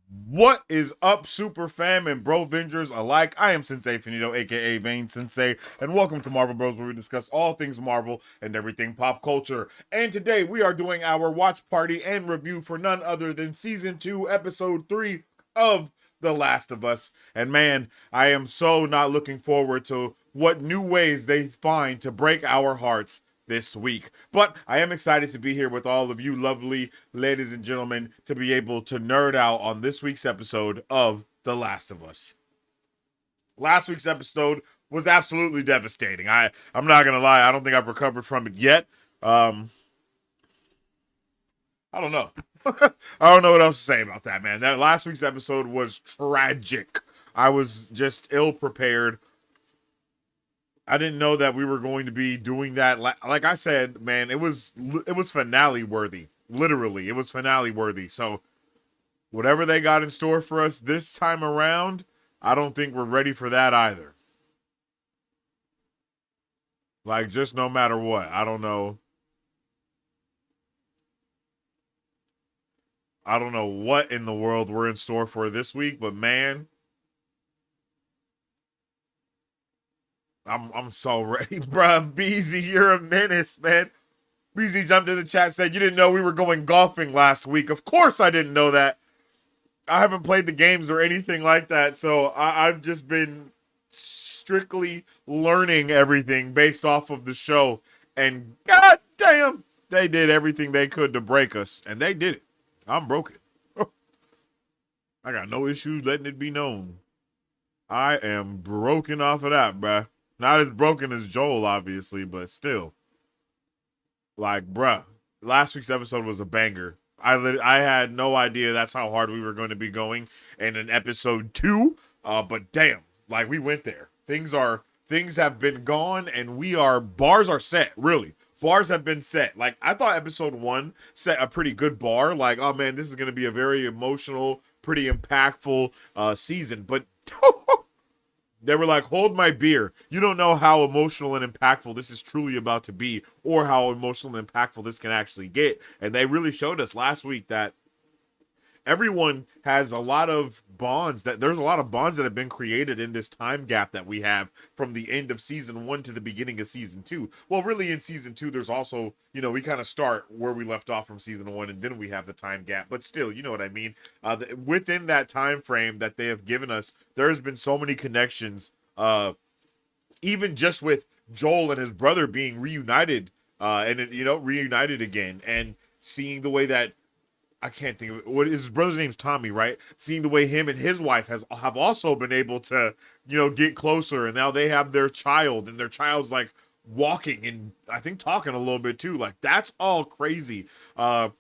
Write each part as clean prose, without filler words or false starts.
What is up, super fam and bro vengers alike? I am Sensei Finito, aka Vane Sensei, and welcome to Marvel Bros, where we discuss all things Marvel and everything pop culture. And today we are doing our watch party and review for none other than Season 2, Episode 3 of The Last of Us. And man, I am so not looking forward to what new ways they find to break our hearts this week. But I am excited to be here with all of you lovely ladies and gentlemen to be able to nerd out on this week's episode of The Last of Us. Last week's episode was absolutely devastating. I'm not gonna lie, I don't think I've recovered from it yet. I don't know. I don't know what else to say about that, man. That last week's episode was tragic. I was just ill prepared. I didn't know that we were going to be doing that. Like I said, man, it was finale worthy. Literally, it was finale worthy. So whatever they got in store for us this time around, I don't think we're ready for that either. Like, just no matter what, I don't know. I don't know what in the world we're in store for this week, but man, I'm so ready, bruh. Beezy, you're a menace, man. Beezy jumped in the chat, said you didn't know we were going golfing last week. Of course I didn't know that. I haven't played the games or anything like that, so I've just been strictly learning everything based off of the show. And god damn, they did everything they could to break us, and they did it. I'm broken. I got no issues letting it be known. I am broken off of that, bruh. Not as broken as Joel, obviously, but still. Like, bruh, last week's episode was a banger. I had no idea that's how hard we were going to be going in an episode 2. But damn, like we went there. Things have been gone, and bars are set, really. Bars have been set. Like, I thought episode 1 set a pretty good bar. Like, oh man, this is going to be a very emotional, pretty impactful season. But they were like, hold my beer. You don't know how emotional and impactful this is truly about to be, or how emotional and impactful this can actually get. And they really showed us last week that everyone has a lot of bonds, that there's a lot of bonds that have been created in this time gap that we have from the end of season 1 to the beginning of season 2. Well, really in season 2 there's also, we kind of start where we left off from season 1, and then we have the time gap, but still, you know what I mean. Within that time frame that they have given us, there's been so many connections, even just with Joel and his brother being reunited, reunited again, and seeing the way that, I can't think of it. What is his brother's name's Tommy, right? Seeing the way him and his wife have also been able to, get closer, and now they have their child, and their child's like walking and I think talking a little bit too. Like, that's all crazy. And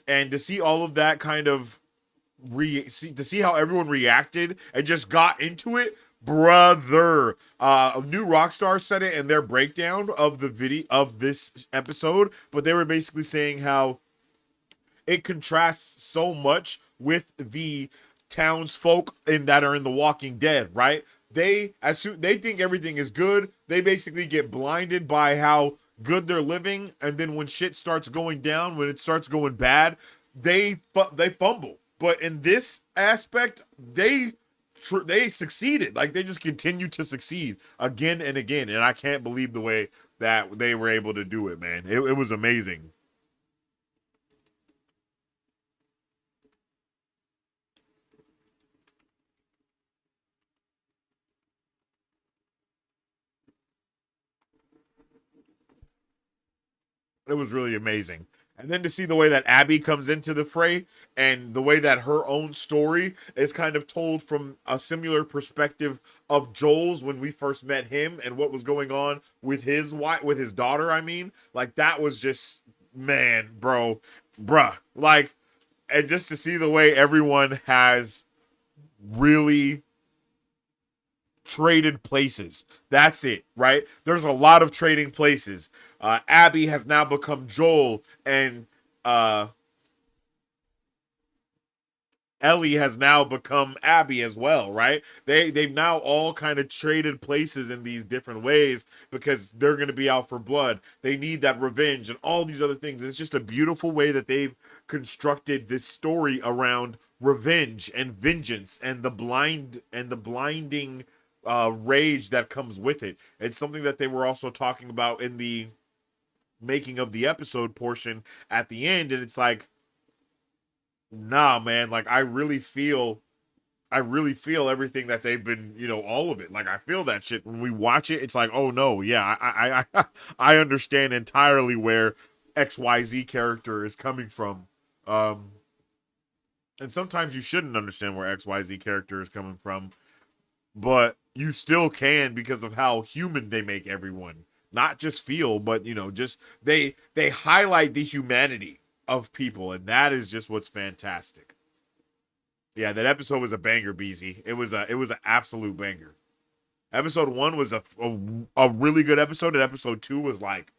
to see all of that kind of to see how everyone reacted and just got into it, brother. New Rockstar said it in their breakdown of the video of this episode, but they were basically saying how it contrasts so much with the townsfolk that are in The Walking Dead, right? They think everything is good. They basically get blinded by how good they're living, and then when shit starts going down, when it starts going bad, they fumble. But in this aspect, they succeeded. Like, they just continue to succeed again and again, and I can't believe the way that they were able to do it, man. It was amazing. It was really amazing. And then to see the way that Abby comes into the fray, and the way that her own story is kind of told from a similar perspective of Joel's when we first met him, and what was going on with his wife, with his daughter, I mean, like, that was just, man, bruh. Like, and just to see the way everyone has really traded places. That's it, right? There's a lot of trading places. Abby has now become Joel, and Ellie has now become Abby as well, right? They've now all kind of traded places in these different ways because they're going to be out for blood. They need that revenge and all these other things. And it's just a beautiful way that they've constructed this story around revenge and vengeance and the blinding rage that comes with it. It's something that they were also talking about in the making of the episode portion at the end, and it's like, nah, man, like I really feel everything that they've been, all of it. Like I feel that shit when we watch it. It's like, oh no, yeah, I understand entirely where XYZ character is coming from. And sometimes you shouldn't understand where XYZ character is coming from, but you still can because of how human they make everyone. Not just feel, but just they highlight the humanity of people, and that is just what's fantastic. Yeah, that episode was a banger, BZ. It was an absolute banger. Episode 1 was a really good episode, and episode 2 was like,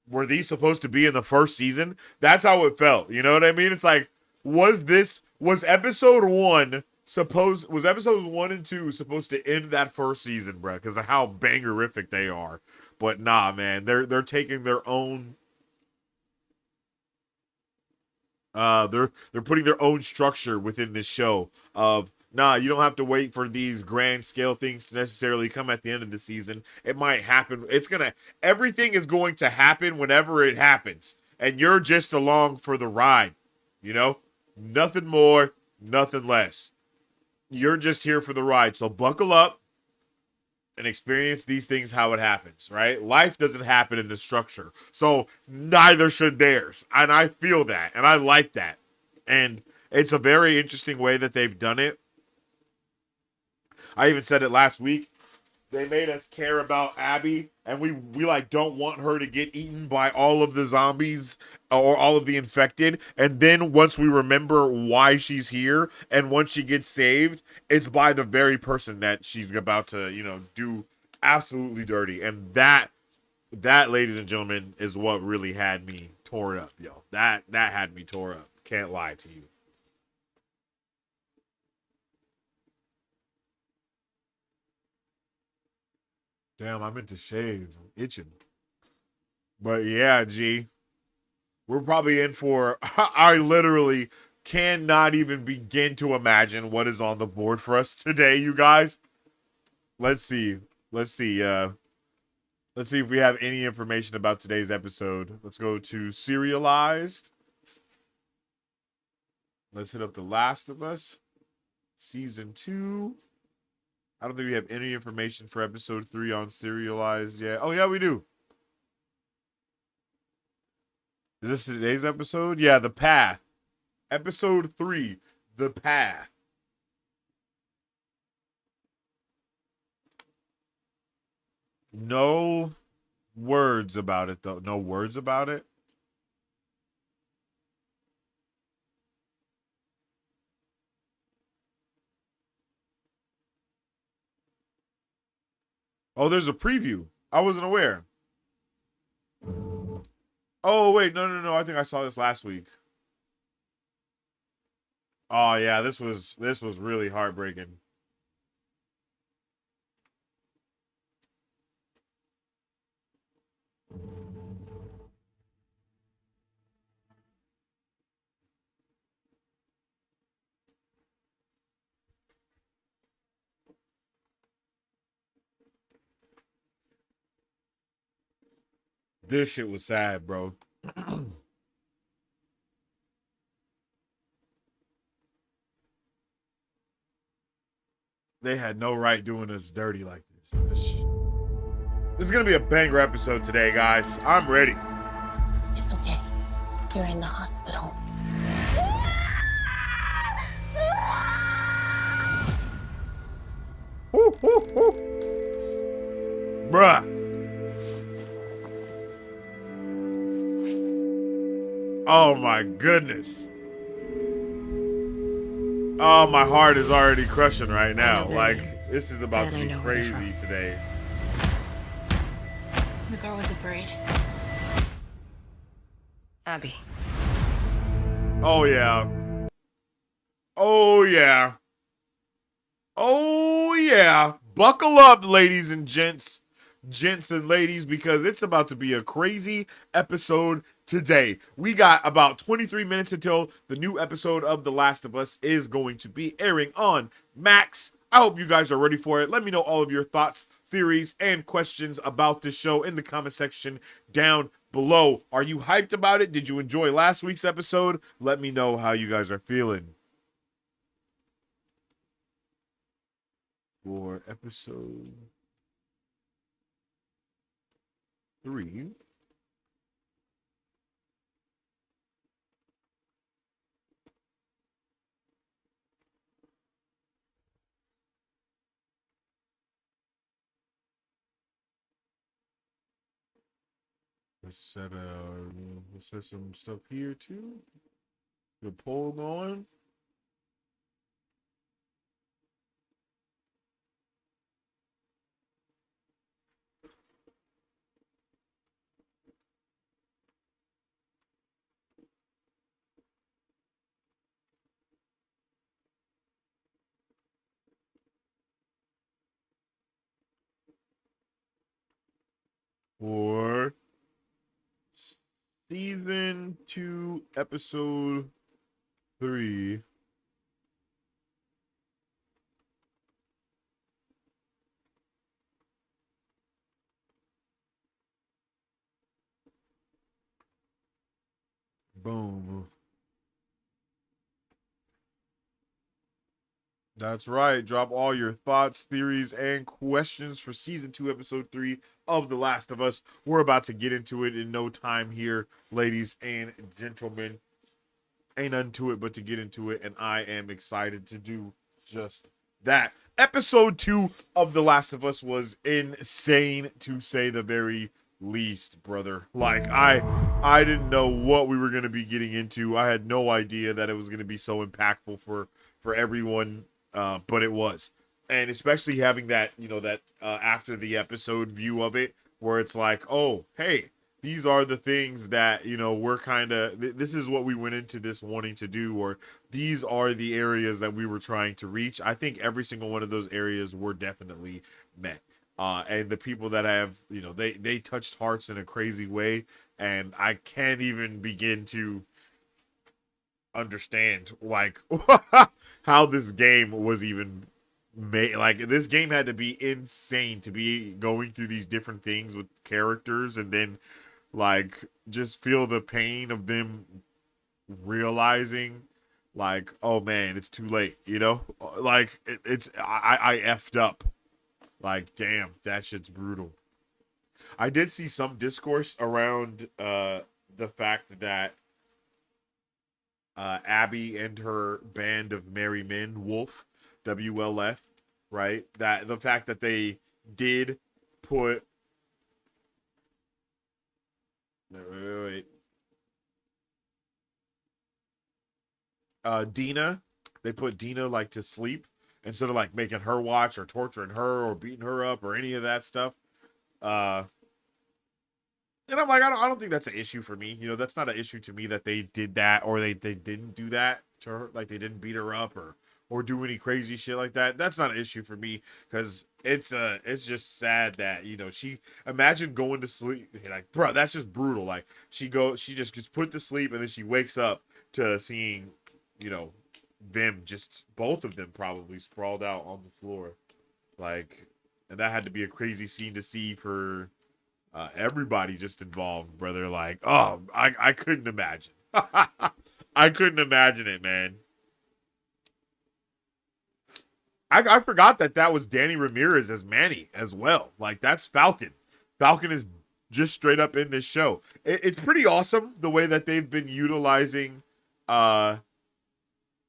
were these supposed to be in the first season? That's how it felt. You know what I mean? It's like, was episode 1 was episodes 1 and 2 supposed to end that first season, bro? Because of how bangerific they are. But nah, man, they're taking their own. They're putting their own structure within this show of, nah, you don't have to wait for these grand scale things to necessarily come at the end of the season. It might happen. Everything is going to happen whenever it happens. And you're just along for the ride. Nothing more, nothing less. You're just here for the ride. So buckle up and experience these things how it happens, right? Life doesn't happen in the structure. So neither should theirs. And I feel that. And I like that. And it's a very interesting way that they've done it. I even said it last week. They made us care about Abby, and we like don't want her to get eaten by all of the zombies or all of the infected. And then once we remember why she's here, and once she gets saved, it's by the very person that she's about to, do absolutely dirty. And that, ladies and gentlemen, is what really had me tore up, yo. That had me tore up. Can't lie to you. Damn, I meant to shave. I'm itching. But yeah, G. We're probably in for... I literally cannot even begin to imagine what is on the board for us today, you guys. Let's see. Let's see if we have any information about today's episode. Let's go to Serialized. Let's hit up The Last of Us. Season 2. I don't think we have any information for episode 3 on Serialized yet. Oh, yeah, we do. Is this today's episode? Yeah, The Path. Episode 3, The Path. No words about it, though. No words about it? Oh, there's a preview. I wasn't aware. Oh, wait. No. I think I saw this last week. Oh, yeah. This was really heartbreaking. This shit was sad, bro. They had no right doing us dirty like this. This is gonna be a banger episode today, guys. I'm ready. It's okay. You're in the hospital. Bruh. Oh my goodness. Oh, my heart is already crushing right now. Like, this is about to be crazy today. The girl with the braid. Abby. Oh yeah. Oh yeah. Oh yeah. Buckle up, ladies and gents and ladies, because it's about to be a crazy episode today. We got about 23 minutes until the new episode of The Last of Us is going to be airing on Max. I hope you guys are ready for it. Let me know all of your thoughts, theories, and questions about this show in the comment section down below. Are you hyped about it? Did you enjoy last week's episode? Let me know how you guys are feeling. For episode 3. Let's set some stuff here too. The poll going. For season 2, episode 3. Boom. That's right. Drop all your thoughts, theories, and questions for season 2, episode 3 of The Last of Us. We're about to get into it in no time here, ladies and gentlemen. Ain't nothing to it but to get into it, and I am excited to do just that. Episode 2 of The Last of Us was insane, to say the very least, brother. Like, I didn't know what we were going to be getting into. I had no idea that it was going to be so impactful for everyone, but it was. And especially having that, that after the episode view of it, where it's like, oh, hey, these are the things that, we're kind of, this is what we went into this wanting to do, or these are the areas that we were trying to reach. I think every single one of those areas were definitely met. And the people that have, they touched hearts in a crazy way. And I can't even begin to understand, like, how this game was even made. Like, this game had to be insane to be going through these different things with characters and then, like, just feel the pain of them realizing, like, oh man, it's too late, like I effed up. Like, damn, that shit's brutal. I did see some discourse around the fact that Abby and her band of merry men, Wolf, WLF, right? That the fact that they did put wait. Dina, they put Dina like to sleep instead of like making her watch or torturing her or beating her up or any of that stuff. And I'm like, I don't think that's an issue for me. That's not an issue to me that they did that or they didn't do that to her. Like, they didn't beat her up or do any crazy shit like that. That's not an issue for me, because it's just sad that, she, imagine going to sleep, like, bro, that's just brutal. Like, she just gets put to sleep and then she wakes up to seeing, them, just both of them probably sprawled out on the floor. Like, and that had to be a crazy scene to see for everybody just involved, brother. Like, oh, I couldn't imagine. I couldn't imagine it, man. I forgot that was Danny Ramirez as Manny as well. Like, that's Falcon. Falcon is just straight up in this show. It's pretty awesome the way that they've been utilizing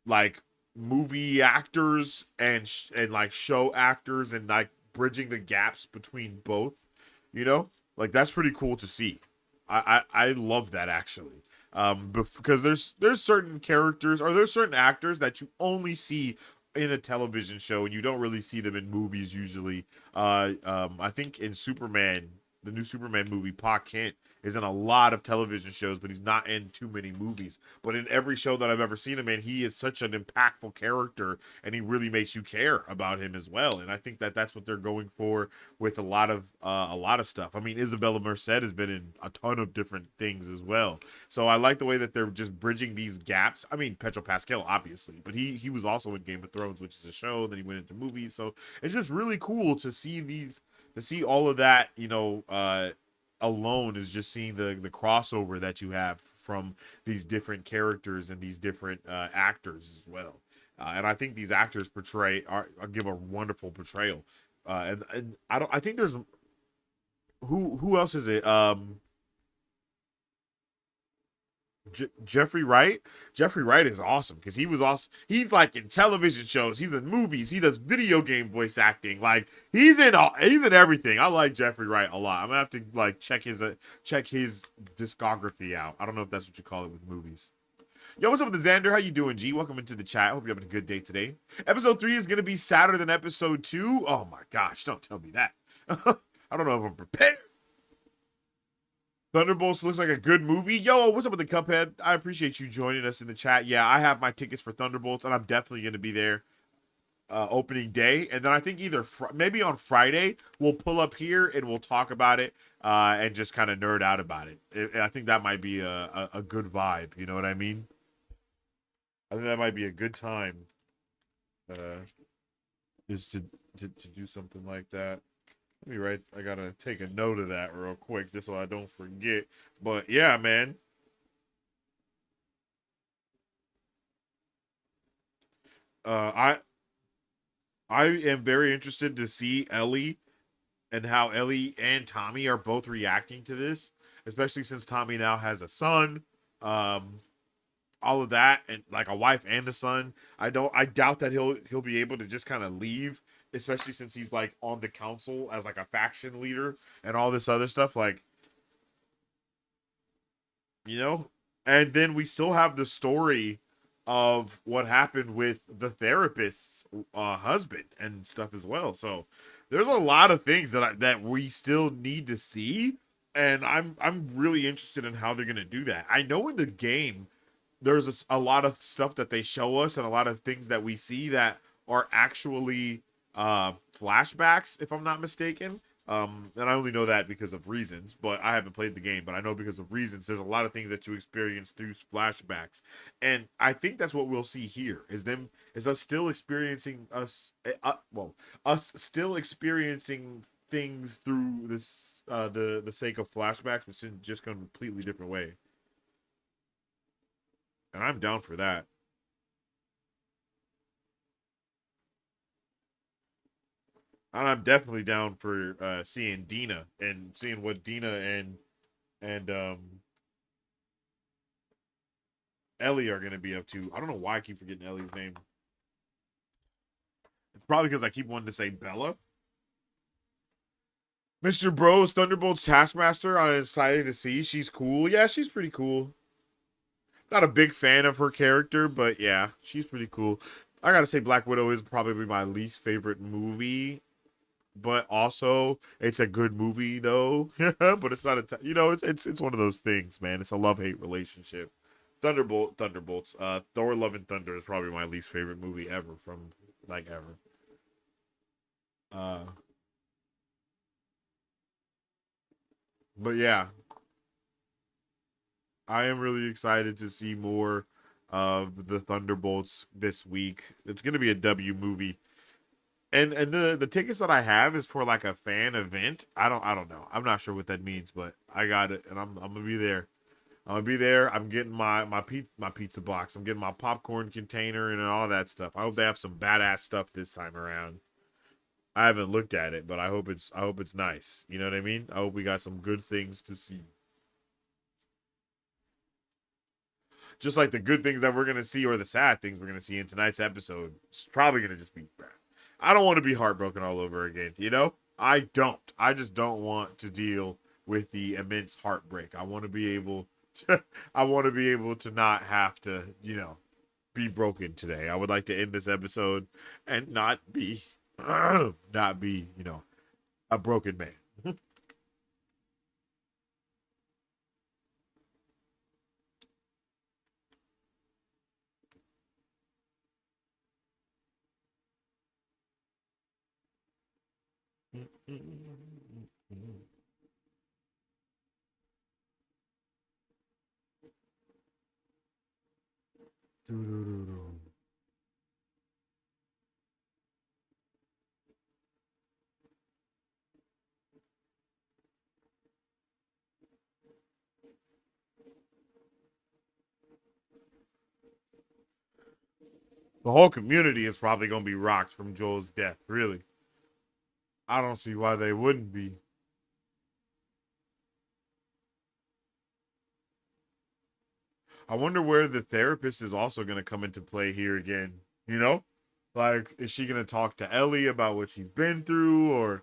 like movie actors and like show actors, and like bridging the gaps between both. Like, that's pretty cool to see. I love that, actually. Because there's certain characters, or there's certain actors that you only see in a television show, and you don't really see them in movies usually. I think in Superman, the new Superman movie, Pa Kent, is in a lot of television shows, but he's not in too many movies. But in every show that I've ever seen him in, he is such an impactful character, and he really makes you care about him as well. And I think that that's what they're going for with a lot of stuff. I mean, Isabella Merced has been in a ton of different things as well. So I like the way that they're just bridging these gaps. I mean, Pedro Pascal, obviously, but he was also in Game of Thrones, which is a show. Then he went into movies. So it's just really cool to see all of that, alone is just seeing the crossover that you have from these different characters and these different actors as well. And I think these actors give a wonderful portrayal. And I think there's who else is it? Jeffrey Wright. Jeffrey Wright is awesome because he was also he's like in television shows, he's in movies, he does video game voice acting. Like he's in everything. I like Jeffrey Wright a lot. I'm gonna have to like check his discography out. I don't know if that's what you call it with movies. Yo, what's up with the Xander? How you doing, G? Welcome into the chat. Hope you're having a good day today. Episode 3 is gonna be sadder than episode 2. Oh my gosh, don't tell me that. I don't know if I'm prepared. Thunderbolts looks like a good movie. Yo, what's up with the Cuphead? I appreciate you joining us in the chat. Yeah, I have my tickets for Thunderbolts, and I'm definitely going to be there opening day. And then I think maybe on Friday, we'll pull up here and we'll talk about it and just kind of nerd out about it. I think that might be a good vibe. You know what I mean? I think that might be a good time just to do something like that. I gotta take a note of that real quick just so I don't forget. But yeah, man. I am very interested to see Ellie and how Ellie and Tommy are both reacting to this, especially since Tommy now has a son. All of that, and like a wife and a son. I doubt that he'll be able to just kind of leave, especially since he's like on the council as like a faction leader and all this other stuff, like, and then we still have the story of what happened with the therapist's husband and stuff as well. So there's a lot of things that we still need to see, and I'm really interested in how they're gonna do that. I know in the game there's a lot of stuff that they show us and a lot of things that we see that are actually flashbacks, if I'm not mistaken. And I only know that because of reasons, but I haven't played the game, but I know because of reasons there's a lot of things that you experience through flashbacks. And I think that's what we'll see here is us still experiencing us still experiencing things through this the sake of flashbacks, but in just a completely different way. And I'm down for that. And I'm definitely down for seeing Dina and seeing what Dina and Ellie are going to be up to. I don't know why I keep forgetting Ellie's name. It's probably because I keep wanting to say Bella. Mr. Bros, Thunderbolt's Taskmaster, I'm excited to see. She's cool. Yeah, she's pretty cool. Not a big fan of her character, but yeah, she's pretty cool. I gotta say, Black Widow is probably my least favorite movie, but also it's a good movie though. But it's not it's one of those things, man. It's a love-hate relationship. Thunderbolts. Thor: Love and Thunder is probably my least favorite movie ever from ever. But yeah, I am really excited to see more of the Thunderbolts this week. It's gonna be a W movie, and the tickets that I have is for like a fan event. I don't know. I'm not sure what that means, but I got it, and I'm gonna be there. I'm gonna be there. I'm getting my pizza box. I'm getting my popcorn container and all that stuff. I hope they have some badass stuff this time around. I haven't looked at it, but I hope it's nice. You know what I mean? I hope we got some good things to see. Just like the good things that we're going to see or the sad things we're going to see in tonight's episode. It's probably going to just be bad. I don't want to be heartbroken all over again, I don't. I just don't want to deal with the immense heartbreak. I want to be able to not have to, be broken today. I would like to end this episode and not be a broken man. The whole community is probably going to be rocked from Joel's death, really. I don't see why they wouldn't be. I wonder where the therapist is also going to come into play here again. You know? Like, is she going to talk to Ellie about what she's been through,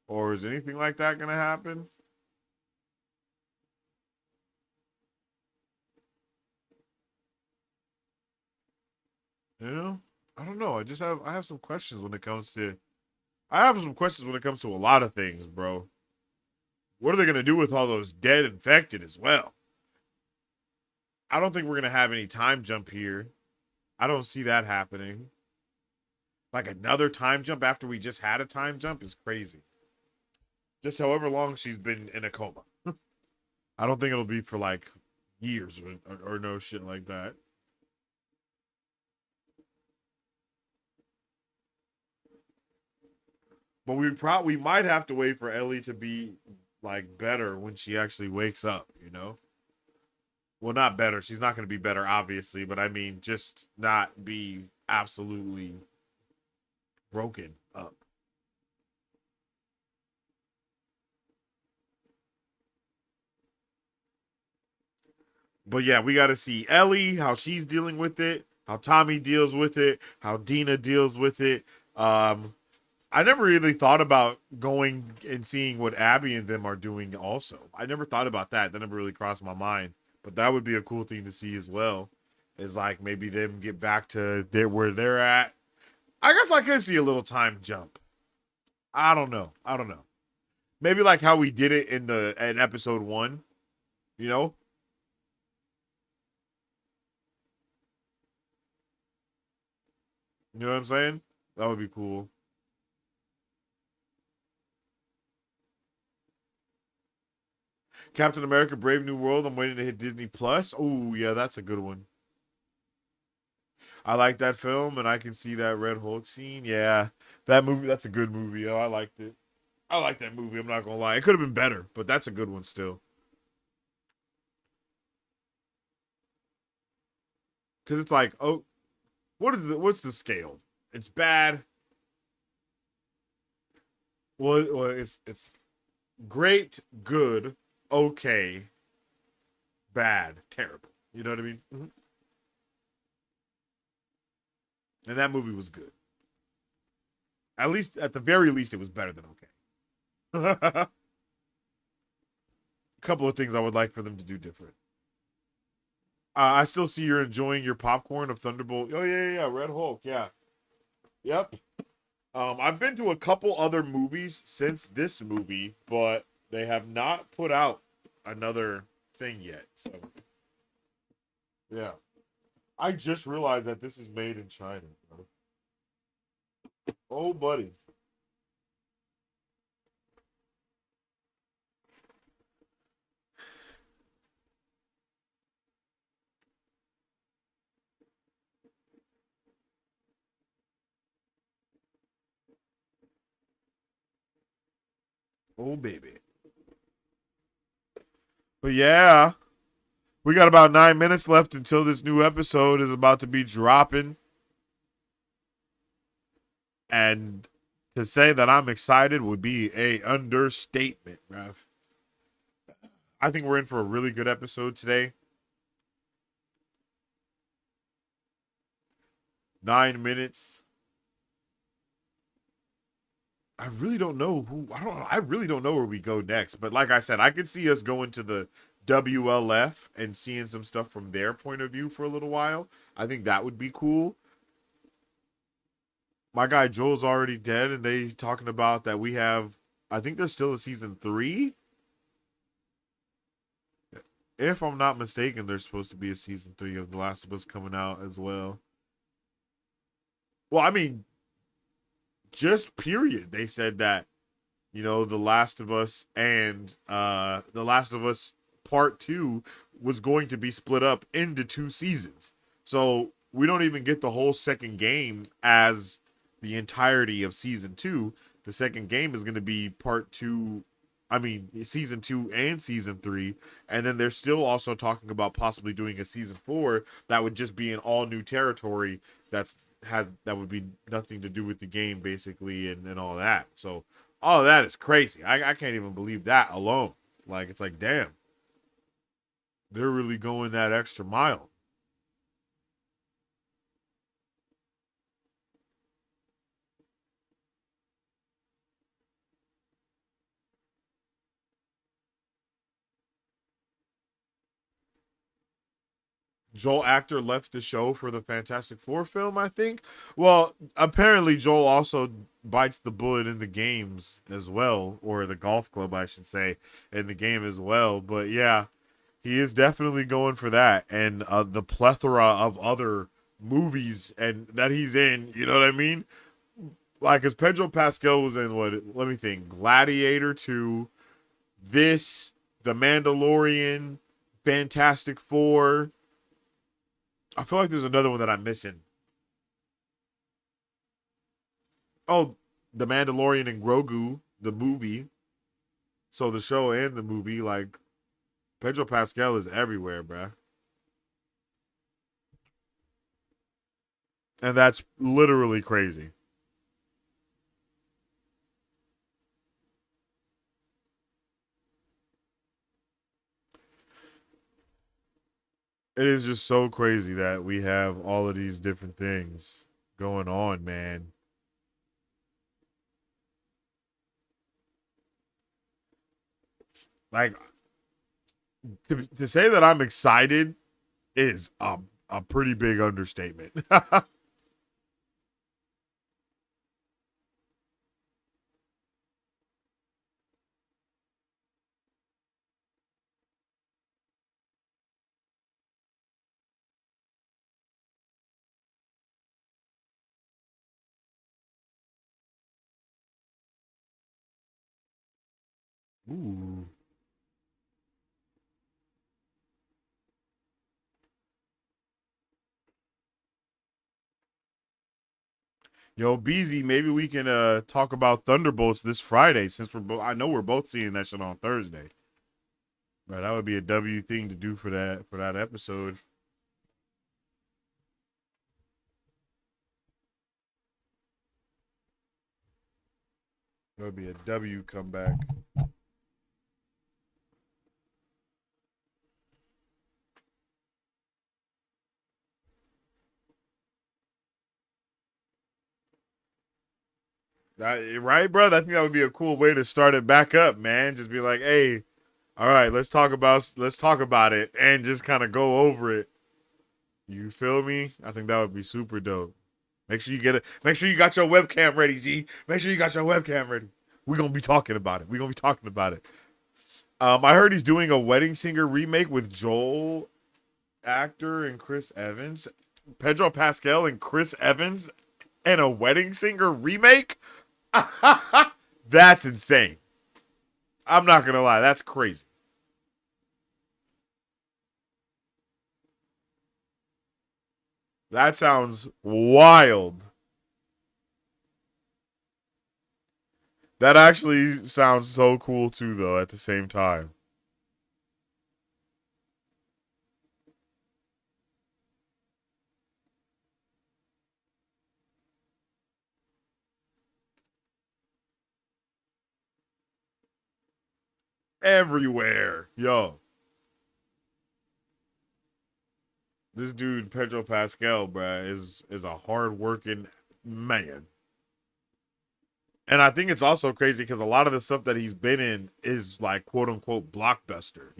or is anything like that going to happen? You know? I don't know. I have some questions when it comes to a lot of things, bro. What are they going to do with all those dead infected as well? I don't think we're going to have any time jump here. I don't see that happening. Like another time jump after we just had a time jump is crazy. Just however long she's been in a coma. I don't think it'll be for like years or no shit like that. But we might have to wait for Ellie to be like better when she actually wakes up, you know? Well, not better. She's not going to be better, obviously, but I mean, just not be absolutely broken up. But yeah, we got to see Ellie, how she's dealing with it, how Tommy deals with it, how Dina deals with it. I never really thought about going and seeing what Abby and them are doing also. I never thought about that. That never really crossed my mind. But that would be a cool thing to see as well. Is like maybe them get back to where they're at. I guess I could see a little time jump. I don't know. Maybe like how we did it in episode 1, you know? You know what I'm saying? That would be cool. Captain America Brave New World. I'm waiting to hit Disney Plus. Oh, yeah, that's a good one. I like that film, and I can see that Red Hulk scene. Yeah, that movie, that's a good movie. Oh, I liked it. I like that movie. I'm not going to lie. It could have been better, but that's a good one still. Because it's like, oh, what's the scale? It's bad. Well, it's great, good, okay, bad, terrible. You know what I mean? Mm-hmm. And that movie was good. At least, at the very least, it was better than okay. A couple of things I would like for them to do different. I still see you're enjoying your popcorn of Thunderbolt. Oh yeah, Red Hulk. Yeah, yep. I've been to a couple other movies since this movie, but they have not put out another thing yet. So, yeah. I just realized that this is made in China, bro. Oh, buddy. Oh, baby. But yeah, we got about 9 minutes left until this new episode is about to be dropping. And to say that I'm excited would be a understatement, bruv. I think we're in for a really good episode today. 9 minutes. I really don't know I really don't know where we go next. But like I said, I could see us going to the WLF and seeing some stuff from their point of view for a little while. I think that would be cool. My guy Joel's already dead, and they talking about that we have. I think there's still a season 3. If I'm not mistaken, there's supposed to be a season 3 of The Last of Us coming out as well. Well, I mean, just period. They said that The Last of Us and The Last of Us Part 2 was going to be split up into 2 seasons. So we don't even get the whole second game as the entirety of season 2. The second game is going to be part 2, I mean, season 2 and season 3. And then they're still also talking about possibly doing a season 4 that would just be in all new territory that would be nothing to do with the game basically and all that. So all of that is crazy. I can't even believe that alone. Like, it's like, damn, they're really going that extra mile. Joel Actor left the show for the Fantastic Four film, I think. Well, apparently Joel also bites the bullet in the games as well, or the golf club, I should say, in the game as well. But yeah, he is definitely going for that, and the plethora of other movies and that he's in. You know what I mean? Like, as Pedro Pascal was in what? Let me think. Gladiator 2, this, The Mandalorian, Fantastic Four. I feel like there's another one that I'm missing. Oh, The Mandalorian and Grogu, the movie. So the show and the movie, like, Pedro Pascal is everywhere, bruh. And that's literally crazy. It is just so crazy that we have all of these different things going on, man. Like, to say that I'm excited is a pretty big understatement. Ooh. Yo, BZ, maybe we can talk about Thunderbolts this Friday since I know we're both seeing that shit on Thursday. Right, that would be a W thing to do for that episode. That would be a W comeback. Right, bro? I think that would be a cool way to start it back up, man. Just be like, hey, all right, let's talk about it and just kind of go over it. You feel me? I think that would be super dope. Make sure you get it. Make sure you got your webcam ready, G. Make sure you got your webcam ready. We're gonna be talking about it. We're gonna be talking about it. I heard he's doing a Wedding Singer remake with Joel Actor and Chris Evans, Pedro Pascal and Chris Evans, and a Wedding Singer remake. That's insane. I'm not gonna lie, that's crazy. That sounds wild. That actually sounds so cool too, though. At the same time, everywhere, yo, this dude Pedro Pascal, bruh, is a hard working man. And I think it's also crazy because a lot of the stuff that he's been in is like quote unquote blockbuster.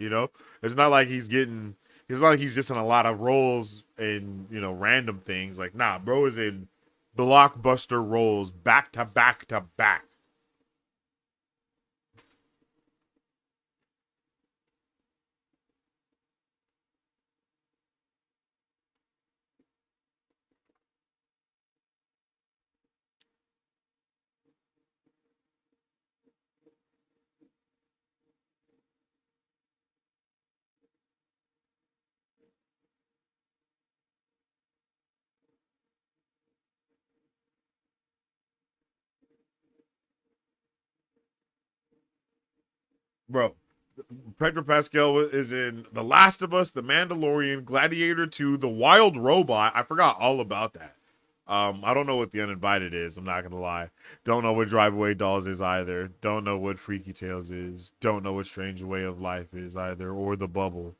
It's not like he's getting. It's not like he's just in a lot of roles and random things. Like, nah, bro is in blockbuster roles back to back to back. Bro, Pedro Pascal is in The Last of Us, The Mandalorian, Gladiator 2, The Wild Robot. I forgot all about that. I don't know what The Uninvited is. I'm not gonna lie. Don't know what Drive Away Dolls is either. Don't know what Freaky Tales is. Don't know what Strange Way of Life is either, or The Bubble.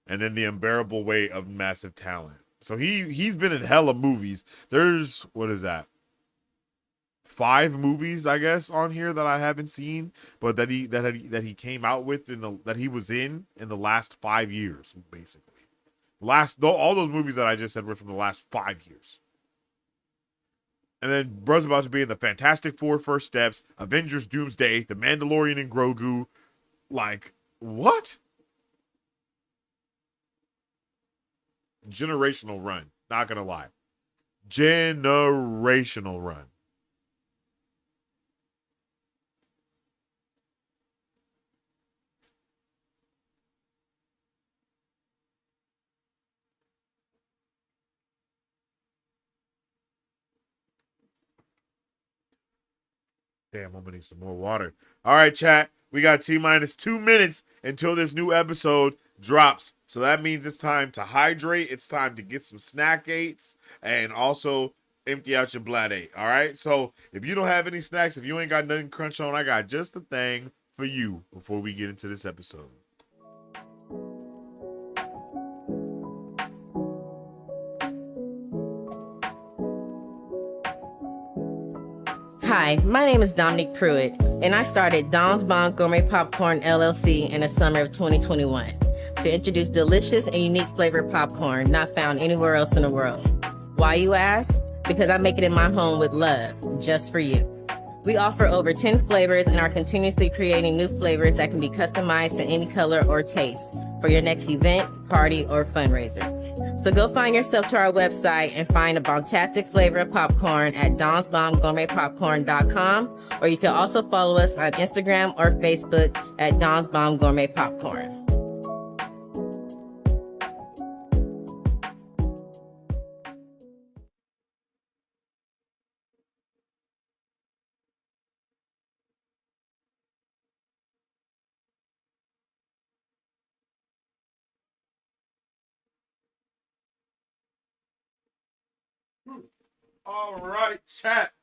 And then The Unbearable Weight of Massive Talent. So he's been in hella movies. There's, what is that? 5 movies, I guess, on here that I haven't seen, but that he came out with that he was in the last 5 years, basically. All those movies that I just said were from the last 5 years. And then bro's about to be in the Fantastic Four: First Steps, Avengers: Doomsday, The Mandalorian and Grogu. Like, what? Generational run. Not gonna lie. Generational run. Damn, I'm gonna need some more water. All right, chat. We got T-minus 2 minutes until this new episode drops. So that means it's time to hydrate. It's time to get some snack aids and also empty out your bladder. All right. So if you don't have any snacks, if you ain't got nothing to crunch on, I got just the thing for you before we get into this episode. Hi, my name is Dominique Pruitt, and I started Don's Bon Gourmet Popcorn LLC in the summer of 2021 to introduce delicious and unique flavored popcorn not found anywhere else in the world. Why, you ask? Because I make it in my home with love, just for you. We offer over 10 flavors and are continuously creating new flavors that can be customized to any color or taste for your next event, party, or fundraiser. So go find yourself to our website and find a bombastic flavor of popcorn at donsbombgourmetpopcorn.com, or you can also follow us on Instagram or Facebook at Don's Bomb Gourmet Popcorn. All right, chat.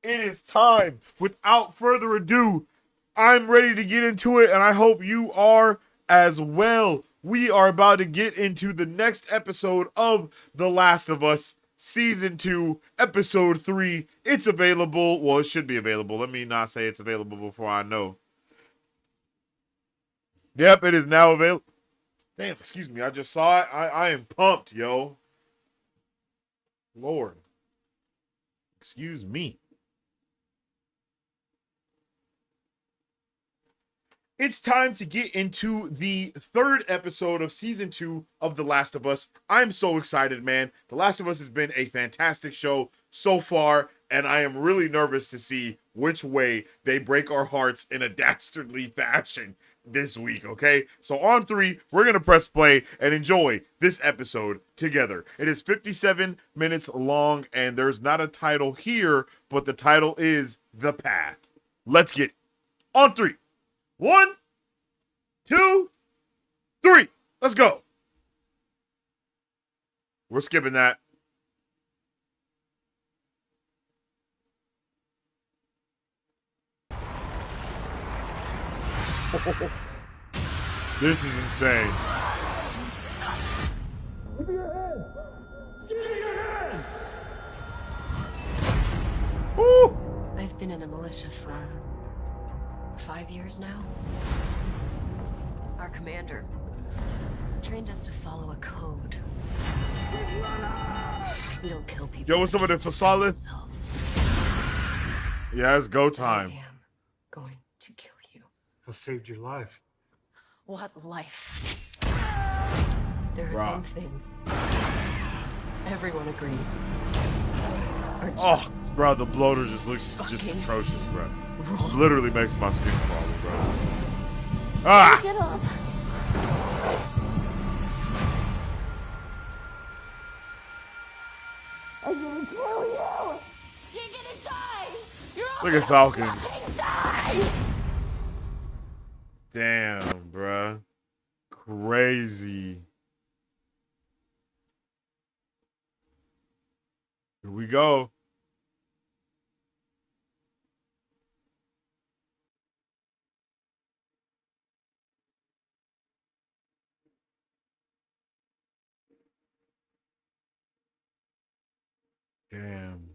It is time. Without further ado, I'm ready to get into it, and I hope you are as well. We are about to get into the next episode of The Last of Us, Season 2, Episode 3. It's available. Well, it should be available. Let me not say it's available before I know. Yep, it is now available. Damn, excuse me. I just saw it. I am pumped, yo. Lord. Excuse me. It's time to get into the 3rd episode of Season 2 of The Last of Us. I'm so excited, man. The Last of Us has been a fantastic show so far, and I am really nervous to see which way they break our hearts in a dastardly fashion this week, okay? So on 3, we're going to press play and enjoy this episode together. It is 57 minutes long, and there's not a title here, but the title is The Path. Let's get it. On 3. 1, 2, 3. Let's go. We're skipping that. This is insane. Give me your hand! Give me your hand! Woo! I've been in a militia for 5 years now. Our commander trained us to follow a code. We don't kill people. Yo, what's up with the facade? Yeah, it's go time. I am going to kill you. I saved your life. What life? There are Bruh. some things everyone agrees are Oh, just bro, the bloater just looks just fucking atrocious, bro. wrong. Literally makes my skin crawl, bro. Ah! Get up. I'm gonna kill you. You're gonna die. You're all Look at Falcon. fucking die. Damn, bruh. Crazy. Here we go. Damn.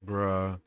Bruh.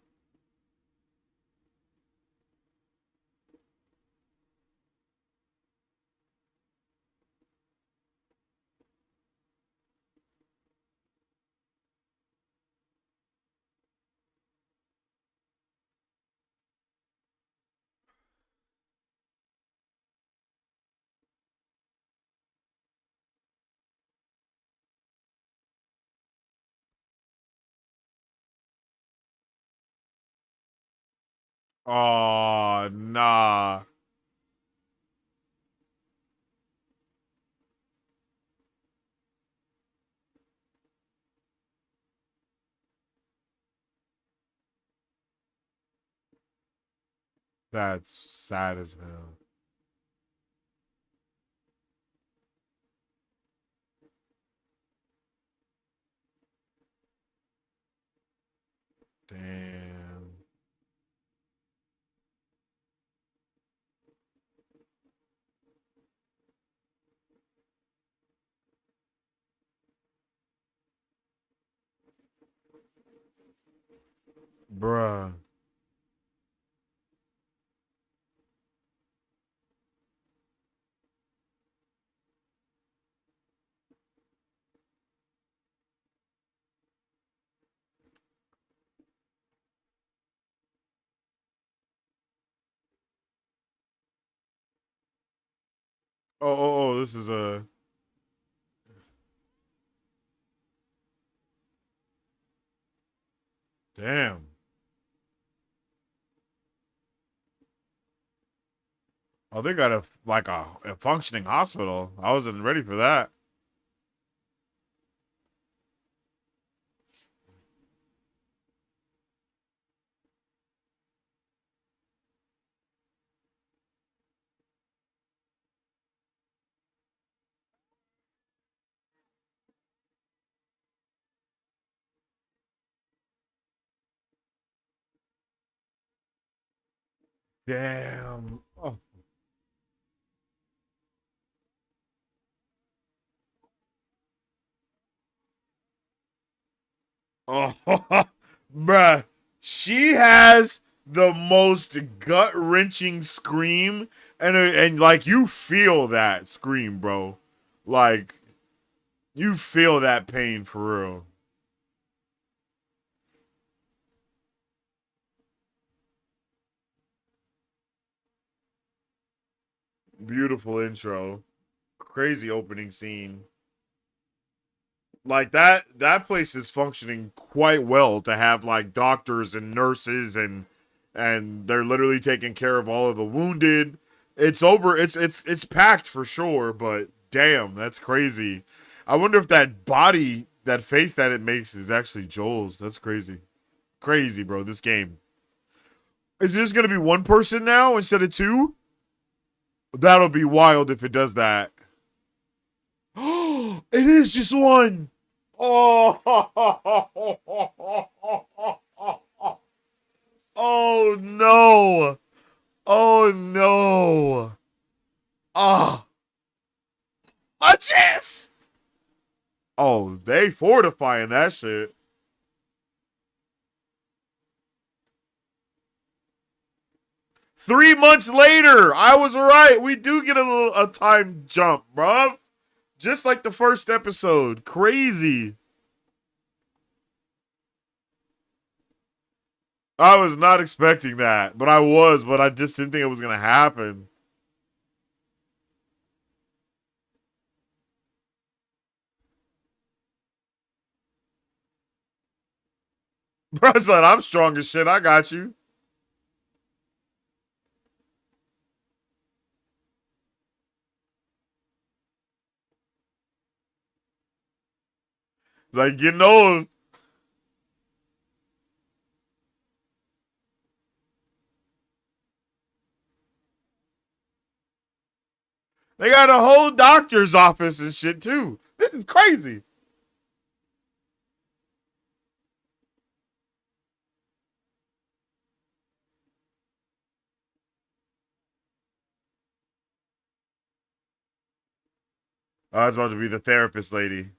Oh, nah. That's sad as hell. Damn. Bruh. This is a. Damn. Oh, they got a functioning hospital. I wasn't ready for that. Damn. Oh. Oh, bruh. She has the most gut wrenching scream, and like you feel that scream, bro. Like you feel that pain for real. Beautiful intro. Crazy opening scene. Like that place is functioning quite well to have like doctors and nurses and they're literally taking care of all of the wounded. It's over. It's packed for sure, but damn, that's crazy. I wonder if that body, that face that it makes is actually Joel's. That's crazy. Crazy, bro. This game. Is it just going to be one person now instead of two? That'll be wild if it does that. It is just one. Oh, oh no. Oh no. Ah, Munches. Oh, they fortifying that shit. 3 months later, I was right. We do get a time jump, bruv. Just like the first episode. Crazy. I was not expecting that, but I just didn't think it was gonna happen. Bro said, I'm strong as shit. I got you. Like, getting old. They got a whole doctor's office and shit, too. This is crazy. Oh, it's about to be the therapist lady.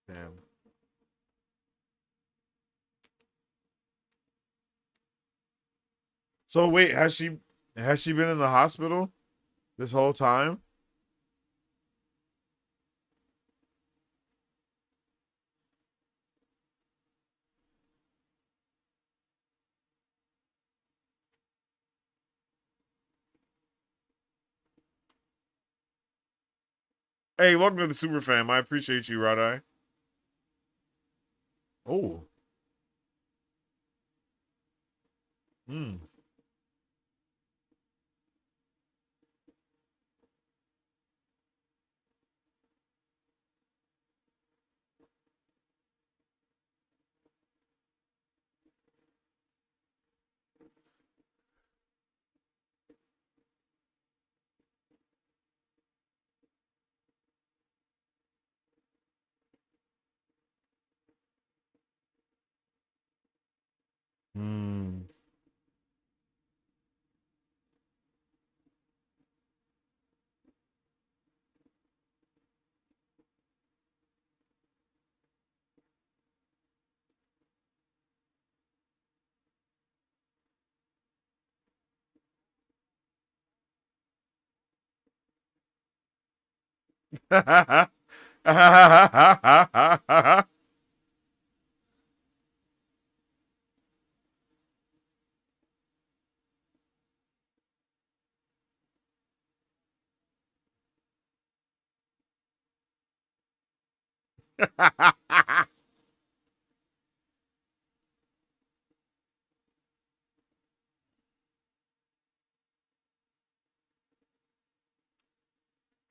Damn. So wait, has she been in the hospital this whole time? Hey, welcome to the Super Fam. I appreciate you, Rod Eye. Oh. Hmm. Hmm.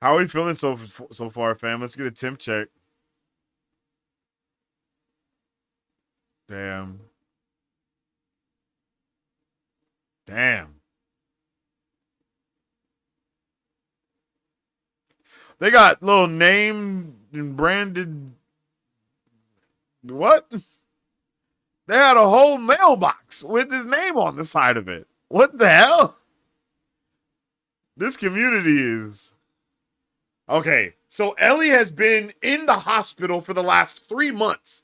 How are we feeling so far, fam? Let's get a temp check. Damn. Damn. They got little name and branded. What? They had a whole mailbox with his name on the side of it. What the hell? This community is. Okay, so Ellie has been in the hospital for the last 3 months.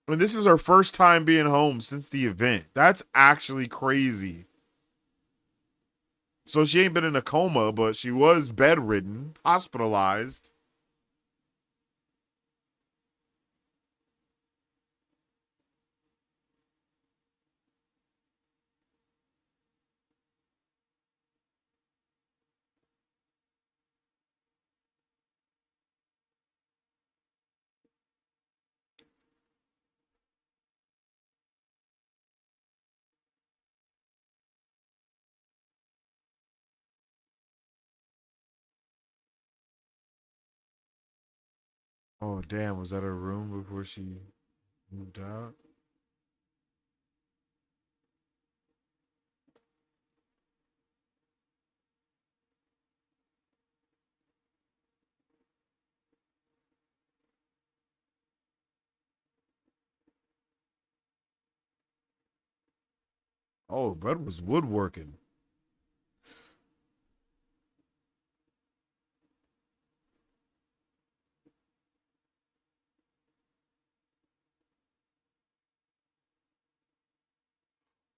And this is her first time being home since the event. That's actually crazy. So she ain't been in a coma, but she was bedridden, hospitalized. Oh, damn. Was that her room before she moved out? Oh, bed was woodworking.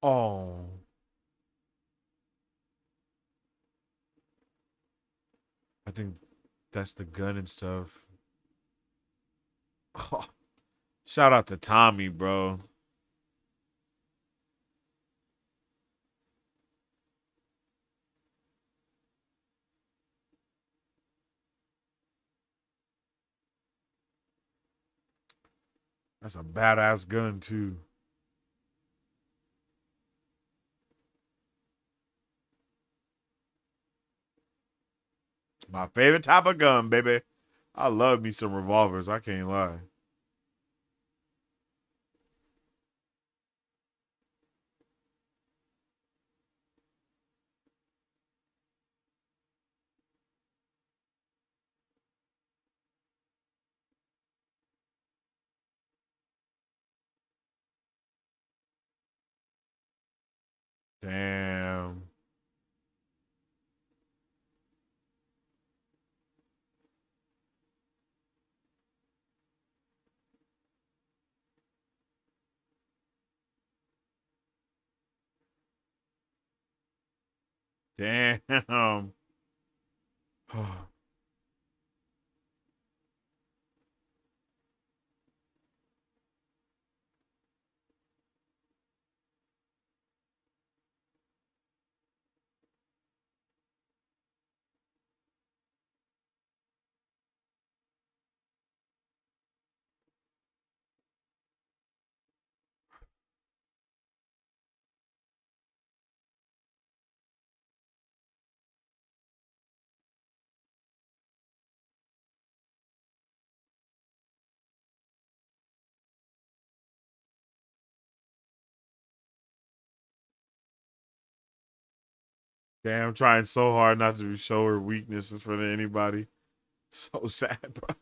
Oh, I think that's the gun and stuff. Shout out to Tommy, bro. That's a badass gun too. My favorite type of gun, baby. I love me some revolvers. I can't lie. Damn. Damn. Damn, trying so hard not to show her weakness in front of anybody. So sad, bro.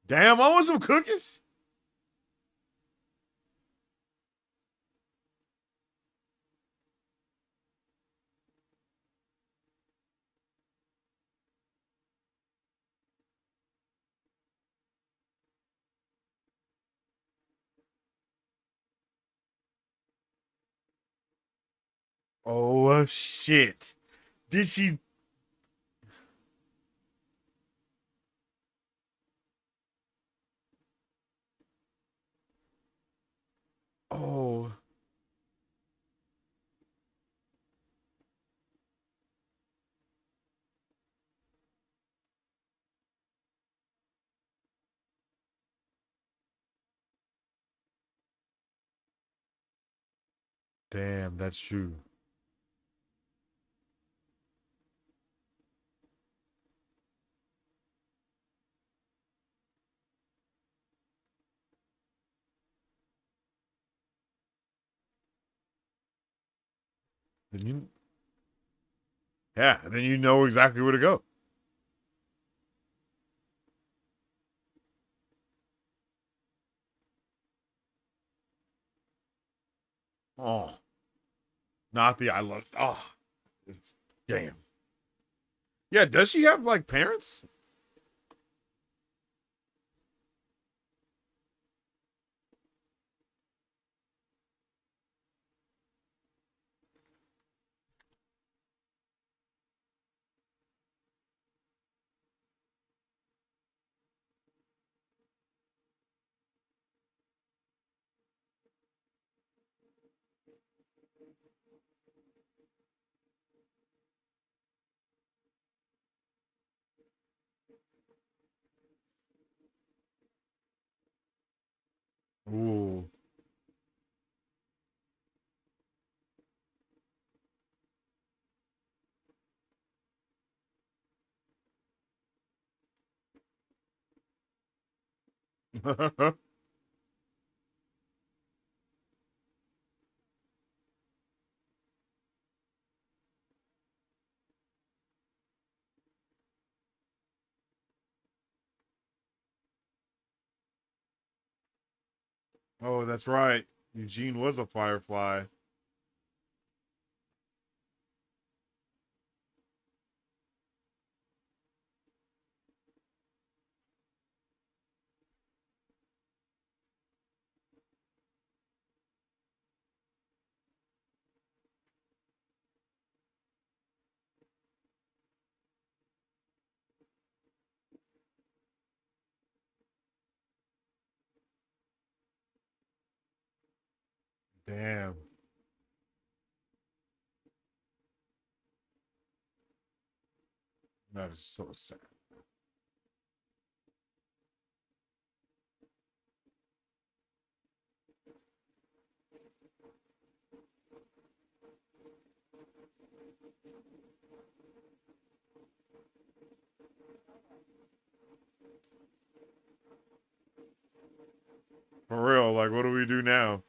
Damn, I want some cookies. Oh shit. Did she Oh damn, that's true. Then you Yeah, then you know exactly where to go. Oh. Not the I love damn. Yeah, does she have like parents? Ooh. Oh, that's right. Eugene was a firefly. Damn. That is so sad. For real, like, what do we do now?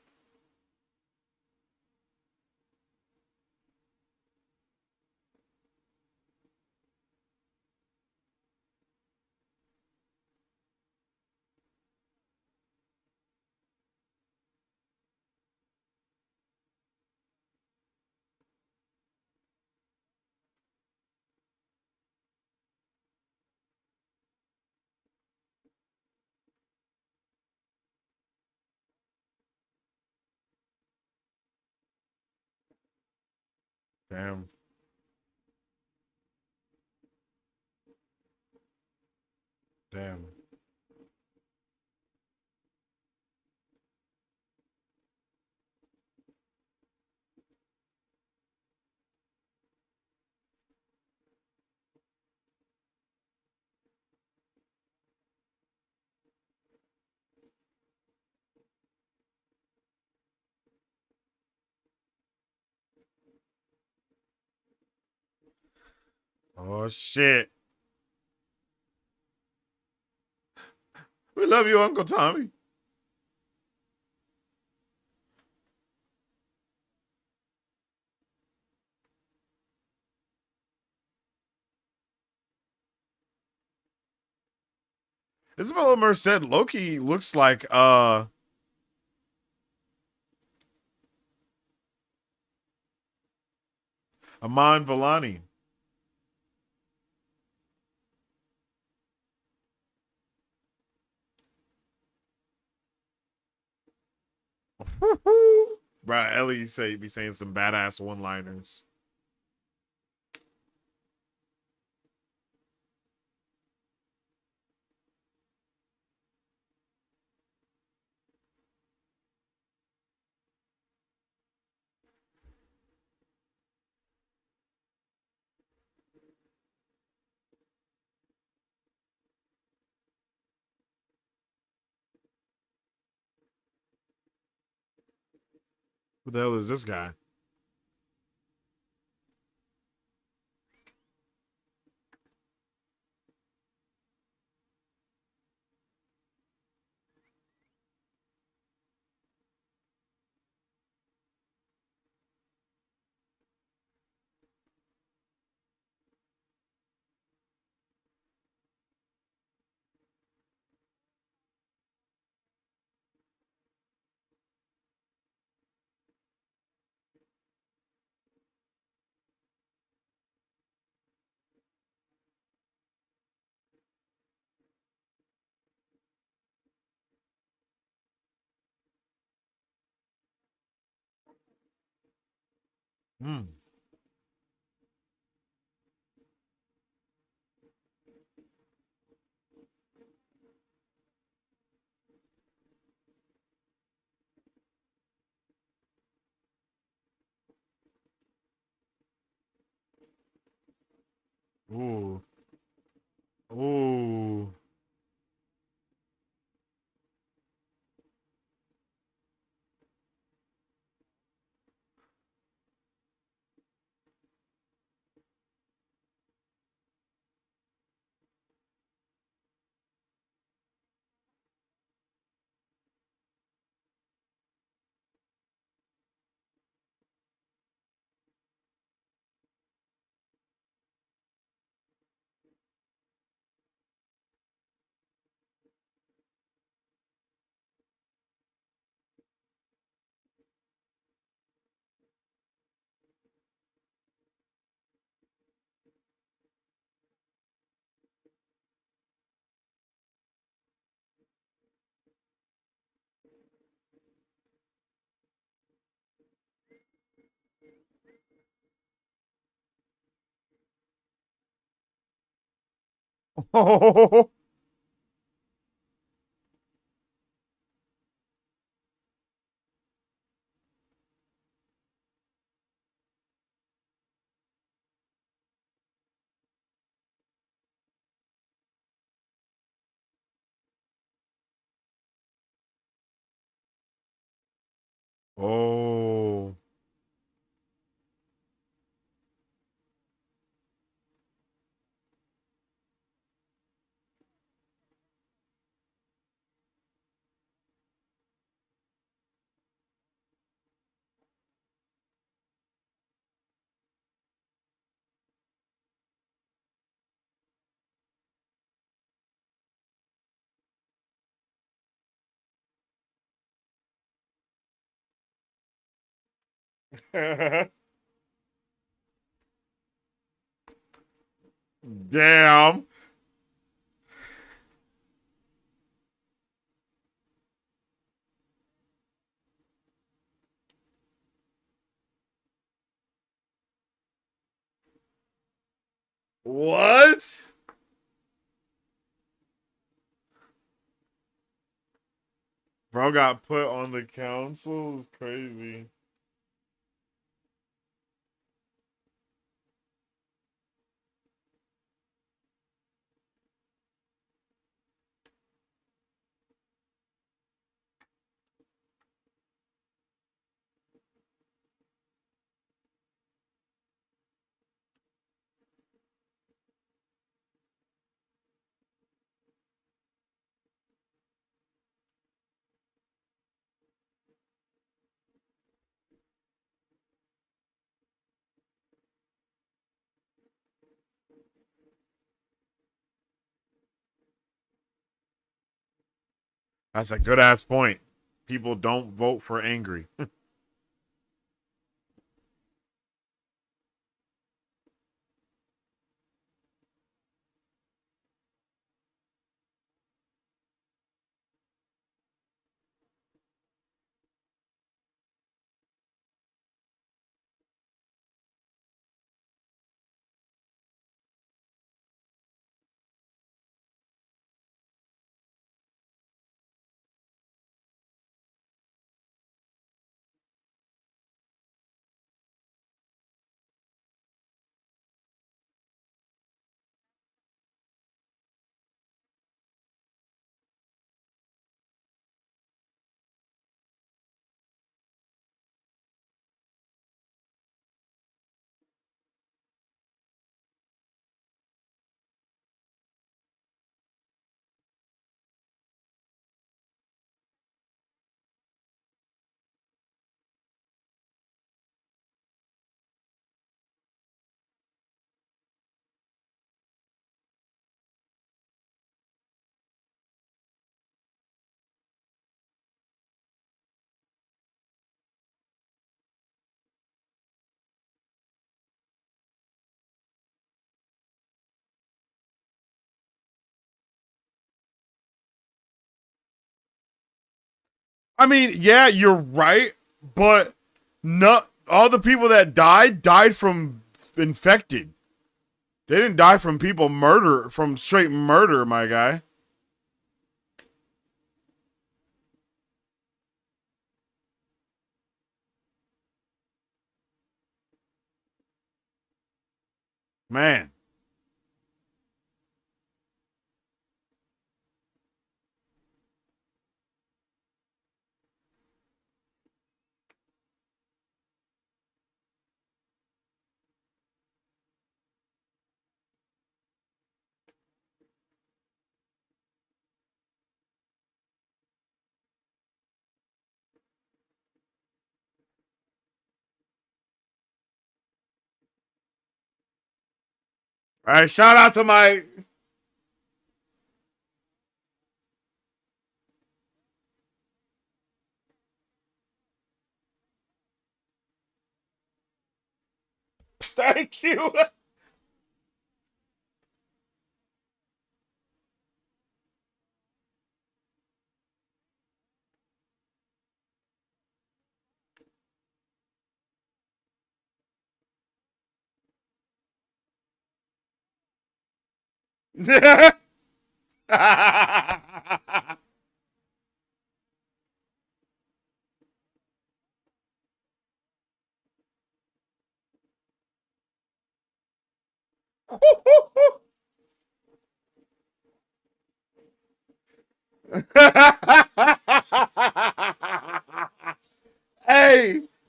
Damn. Damn. Oh, shit. We love you, Uncle Tommy. Isabella Merced Loki looks like Aman Vellani. Bruh, Ellie say be saying some badass one-liners. Who the hell is this guy? Hmm. Ooh. Ooh. Oh, oh. Damn. What? Bro got put on the council? Is crazy. That's a good ass point. People don't vote for angry. I mean, yeah, you're right, but not all the people that died from infected. They didn't die from people murder from straight murder, my guy. Man. All right, shout out to my thank you. Hey,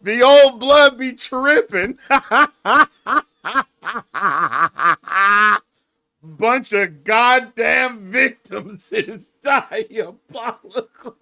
the old blood be tripping. Bunch of goddamn victims is diabolical.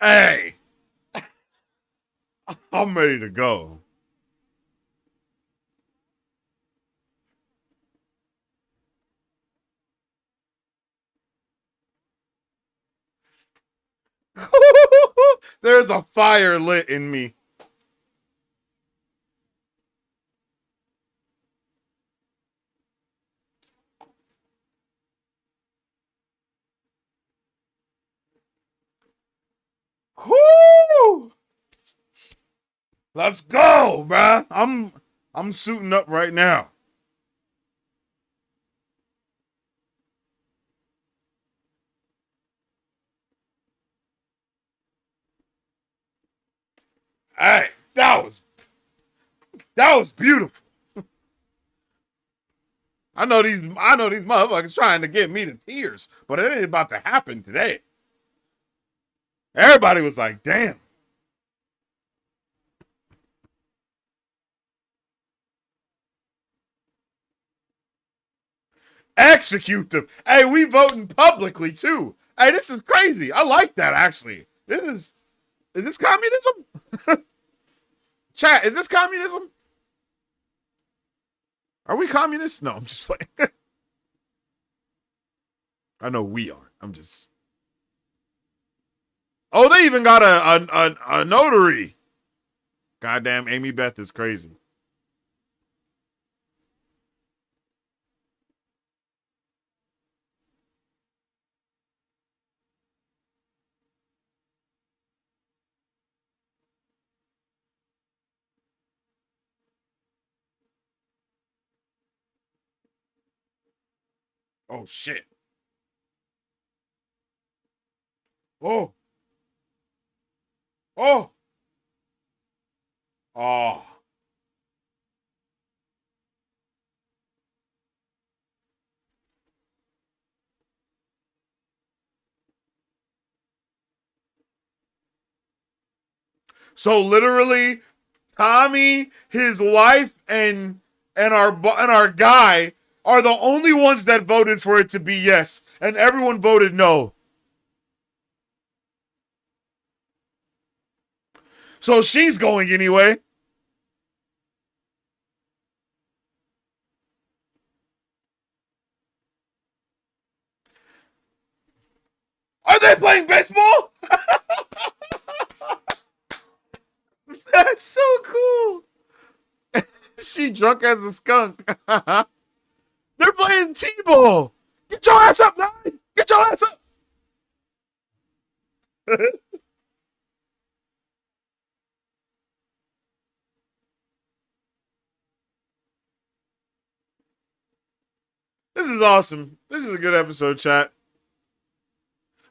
Hey, I'm ready to go. There's a fire lit in me. Whoo! Let's go, bruh. I'm suiting up right now. Hey, that was beautiful. I know these motherfuckers trying to get me to tears, but it ain't about to happen today. Everybody was like, damn. Execute them. Hey, we voting publicly too. Hey, this is crazy. I like that actually. Is this communism? Chat, is this communism? Are we communists? No, I'm just playing. I know we are. I'm just. Oh, they even got a notary. Goddamn, Amy Beth is crazy. Oh shit. Oh. Oh. Oh. So literally, Tommy, his wife, and our guy are the only ones that voted for it to be yes, and everyone voted no. So she's going anyway. Are they playing baseball? That's so cool. She drunk as a skunk. They're playing T-ball. Get your ass up, Nine. Get your ass up. This is awesome. This is a good episode, chat.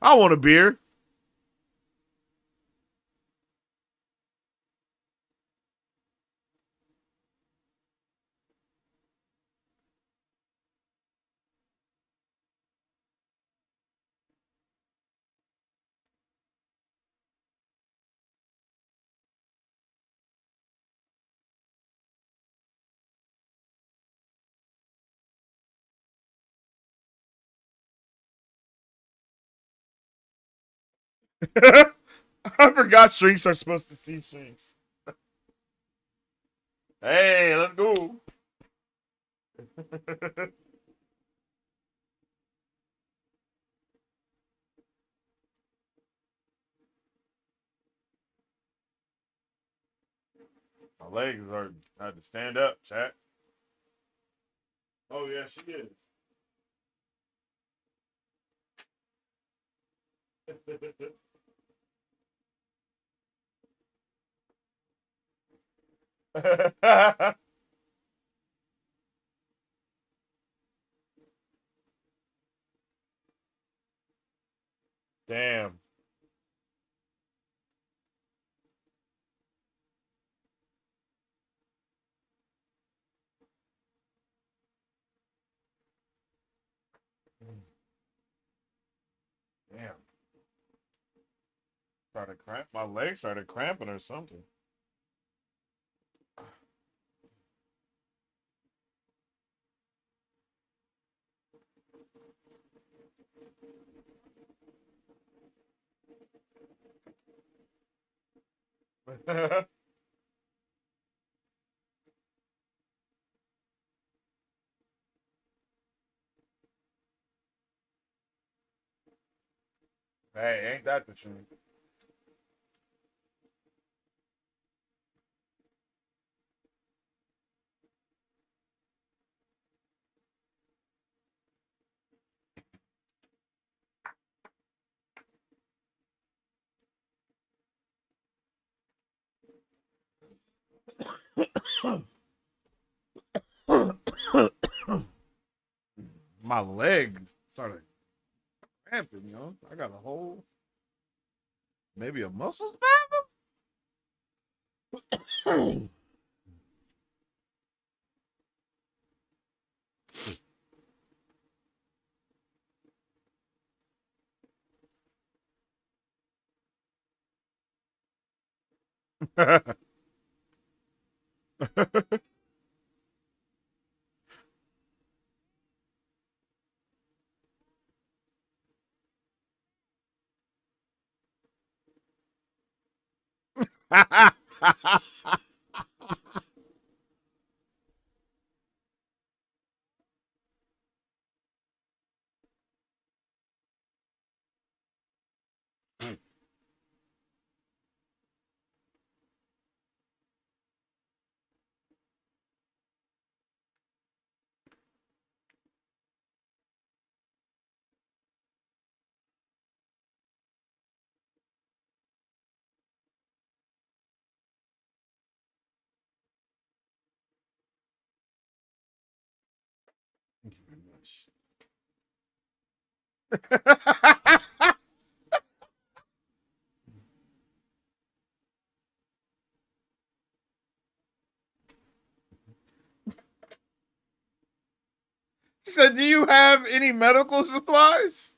I want a beer. I forgot shrinks are supposed to see shrinks. Hey, let's go. My legs are had to stand up, chat. Oh yeah, she is. Damn. Damn. Started cramp. My legs started cramping or something. Hey, ain't that the truth? My leg started cramping, I got a whole, maybe a muscle spasm? She said, "Do you have any medical supplies?"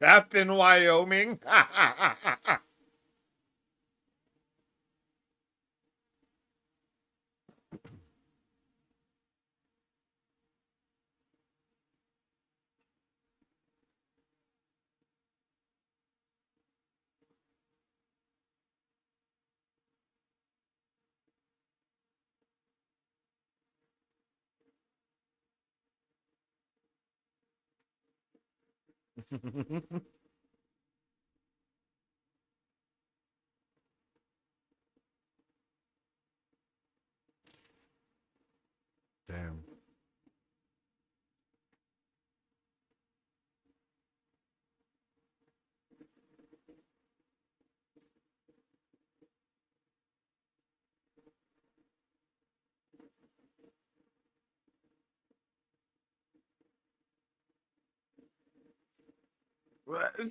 Captain Wyoming. Damn.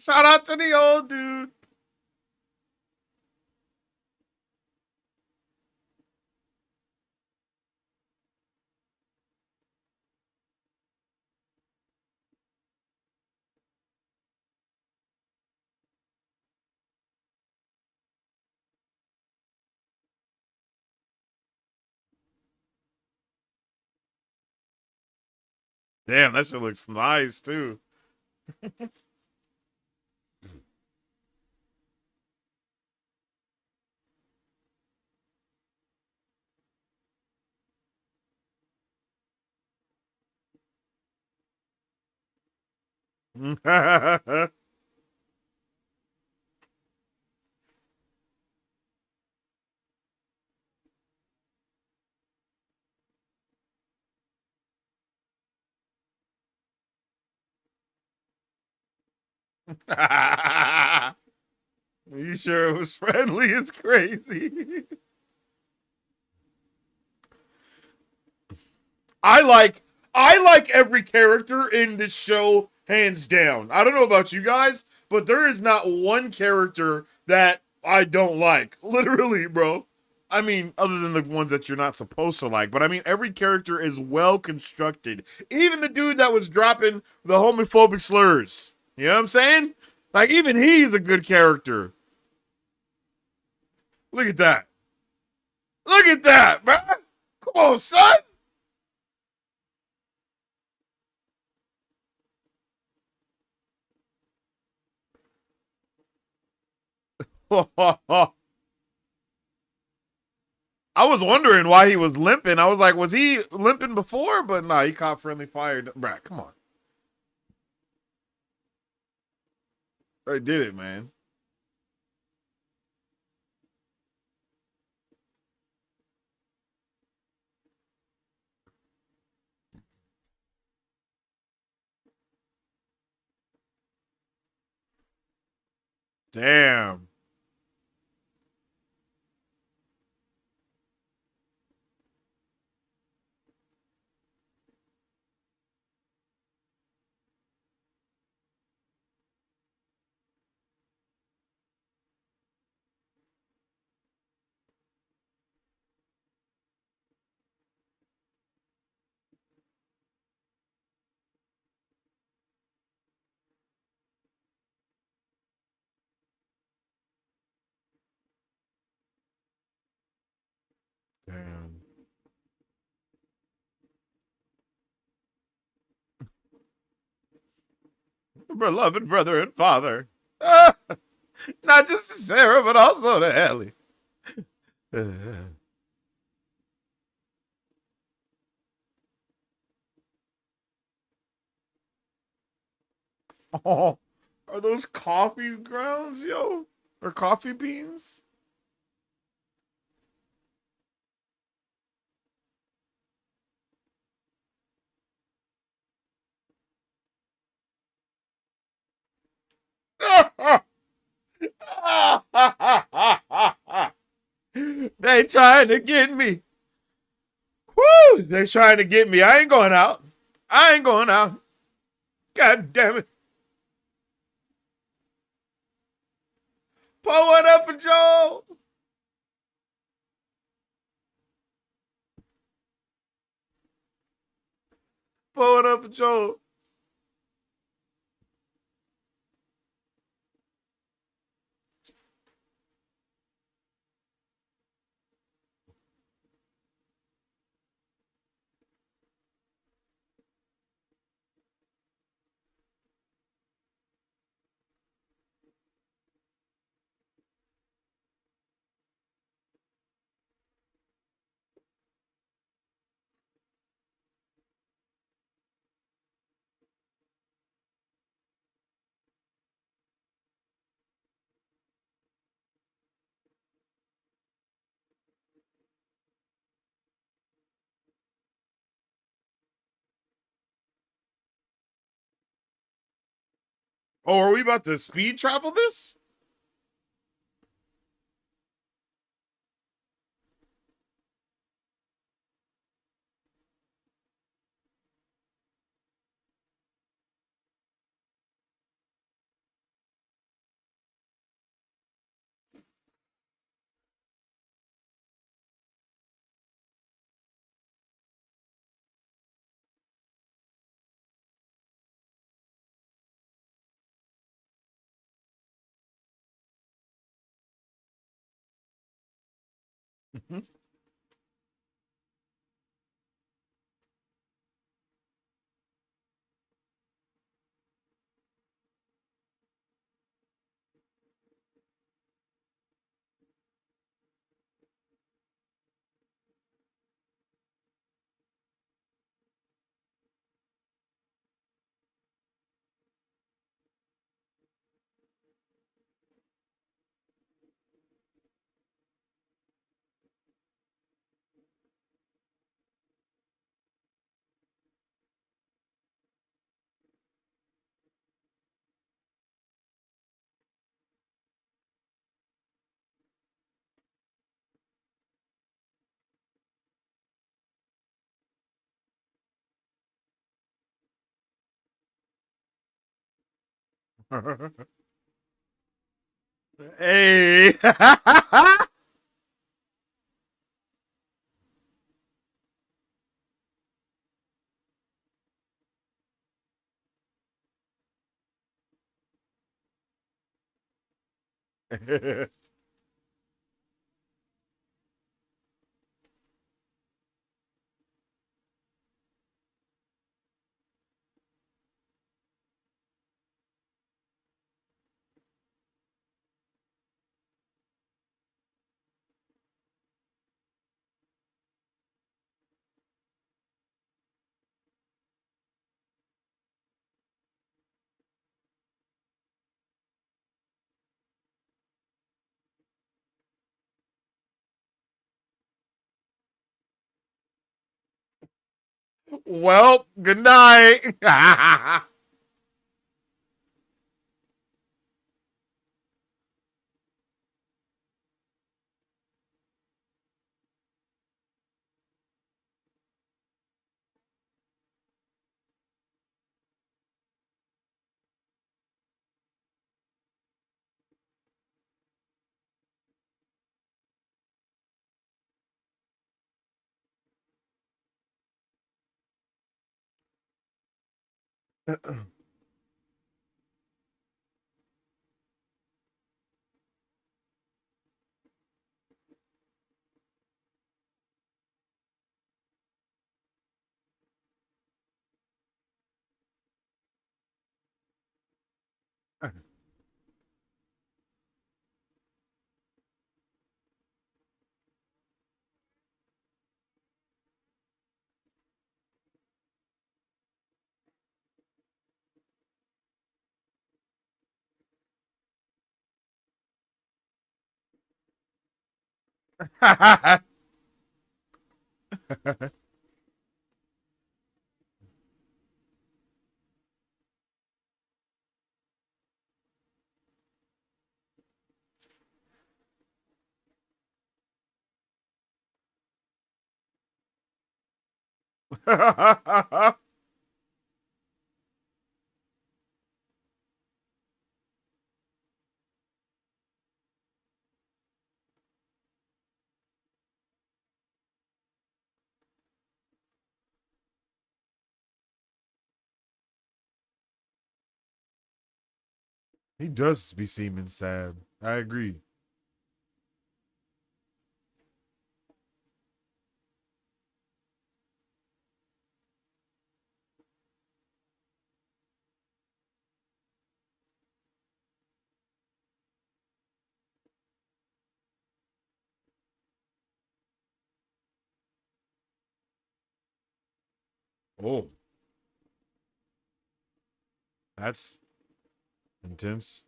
Shout out to the old dude. Damn, that shit looks nice too. You sure it was friendly? It's crazy. I like every character in this show hands down. I don't know about you guys, but there is not one character that I don't like. Literally, bro. I mean, other than the ones that you're not supposed to like, but I mean, every character is well constructed. Even the dude that was dropping the homophobic slurs. You know what I'm saying? Like, even he's a good character. Look at that. Look at that, man. Come on, son. I was wondering why he was limping. I was like, was he limping before? But nah, he caught friendly fire. Bruh, come on. I did it, man. Damn. Damn. Beloved brother and father. Not just to Sarah, but also to Ellie. Oh, are those coffee grounds, yo? Or coffee beans? They trying to get me. Woo! They trying to get me. I ain't going out. I ain't going out. God damn it. Pull one up for Joel. Pulling up patrol. Oh, are we about to speed travel this? Hey. Well, good night. He does be seeming sad. I agree. Oh, that's intense.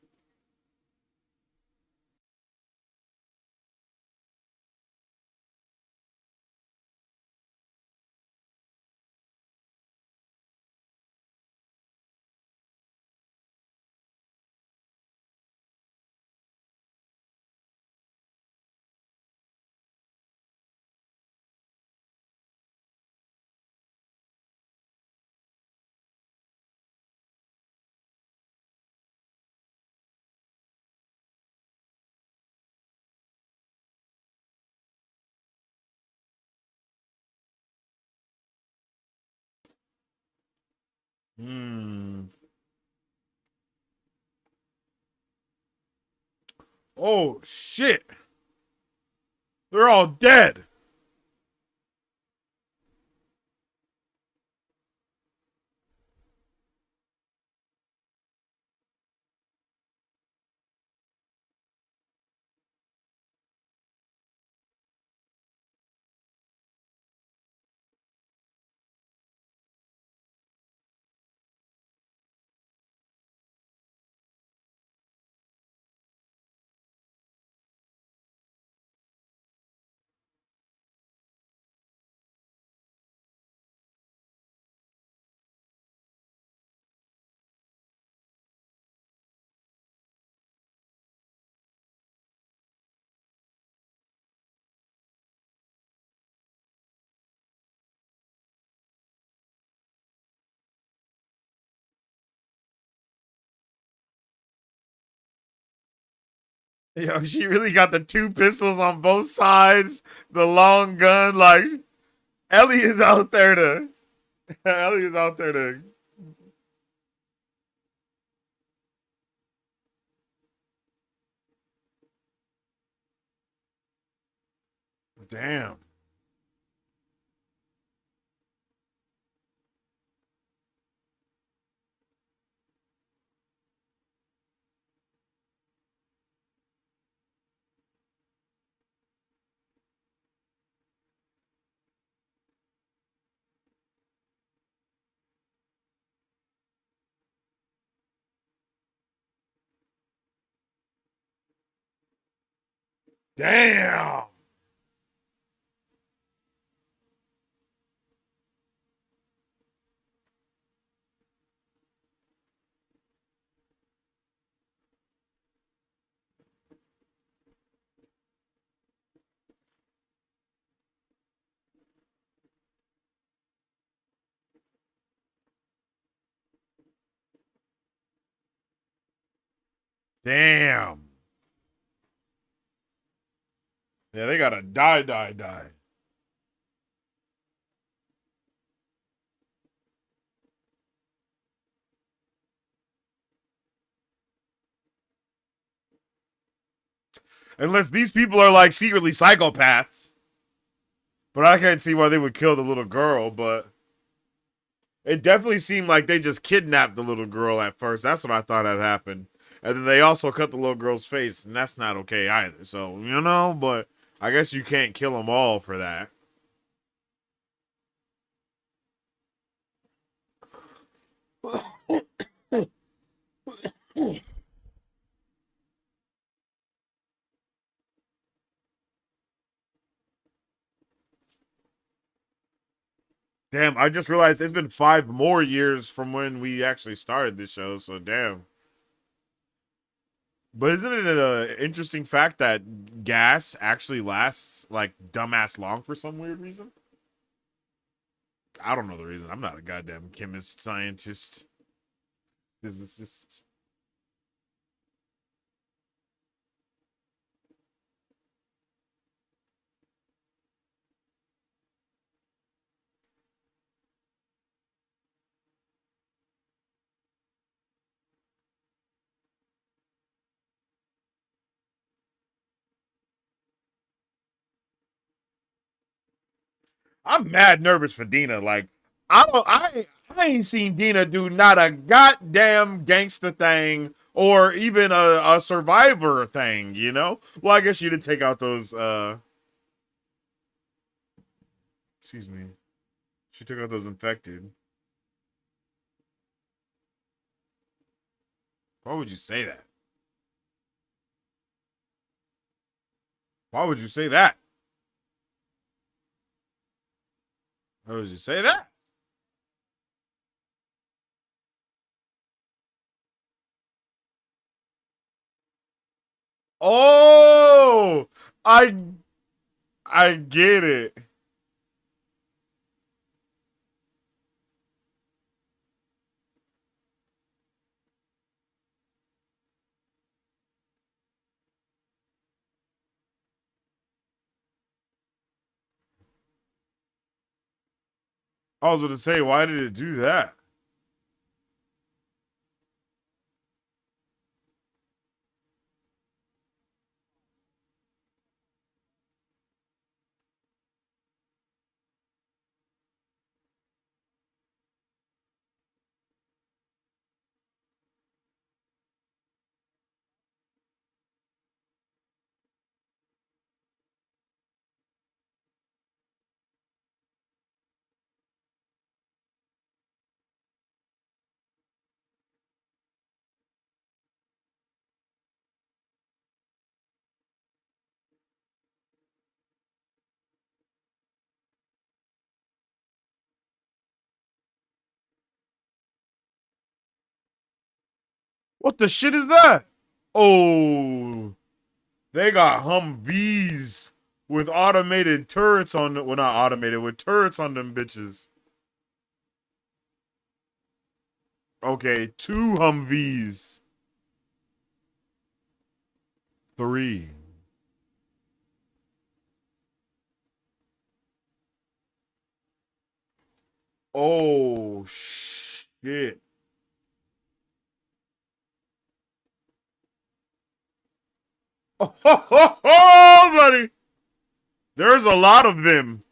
Hmm. Oh shit! They're all dead. Yo, she really got the two pistols on both sides, the long gun. Like Ellie is out there to. Ellie is out there to. Damn. Damn. Damn. Yeah, they gotta die, die, die. Unless these people are like secretly psychopaths. But I can't see why they would kill the little girl, but it definitely seemed like they just kidnapped the little girl at first. That's what I thought had happened. And then they also cut the little girl's face, and that's not okay either. So, but I guess you can't kill them all for that. Damn, I just realized it's been 5 more years from when we actually started this show, so damn. But isn't it an interesting fact that gas actually lasts like dumbass long for some weird reason? I don't know the reason. I'm not a goddamn chemist, scientist, physicist. I'm mad nervous for Dina. Like, I ain't seen Dina do not a goddamn gangster thing or even a survivor thing, you know? Well, I guess you did take out those, excuse me. She took out those infected. Why would you say that? Why would you say that? Why would you say that? Oh, I get it. I was gonna say, why did it do that? What the shit is that? Oh, they got Humvees with automated turrets on them. Well, not automated, with turrets on them bitches. Okay, 2 Humvees. 3. Oh, shit. Oh, buddy. There's a lot of them.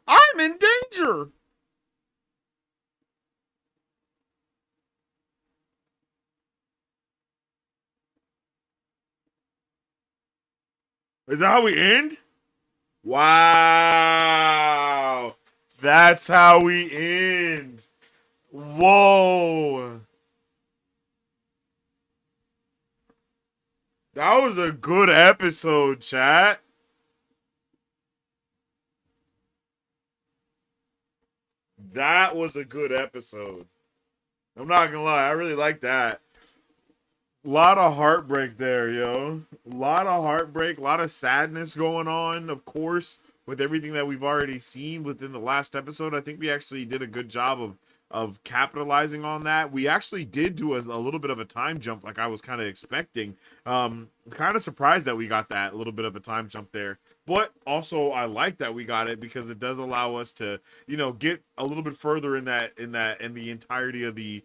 I'm in danger. Is that how we end? Wow. That's how we end. Whoa. That was a good episode, chat. That was a good episode. I'm not gonna lie, I really like that. Lot of heartbreak there, yo. Lot of heartbreak, lot of sadness going on, of course, with everything that we've already seen within the last episode. I think we actually did a good job of capitalizing on that. We actually did do a little bit of a time jump like I was kind of expecting. Kind of surprised that we got that little bit of a time jump there. But also I like that we got it because it does allow us to, you know, get a little bit further in the entirety of the,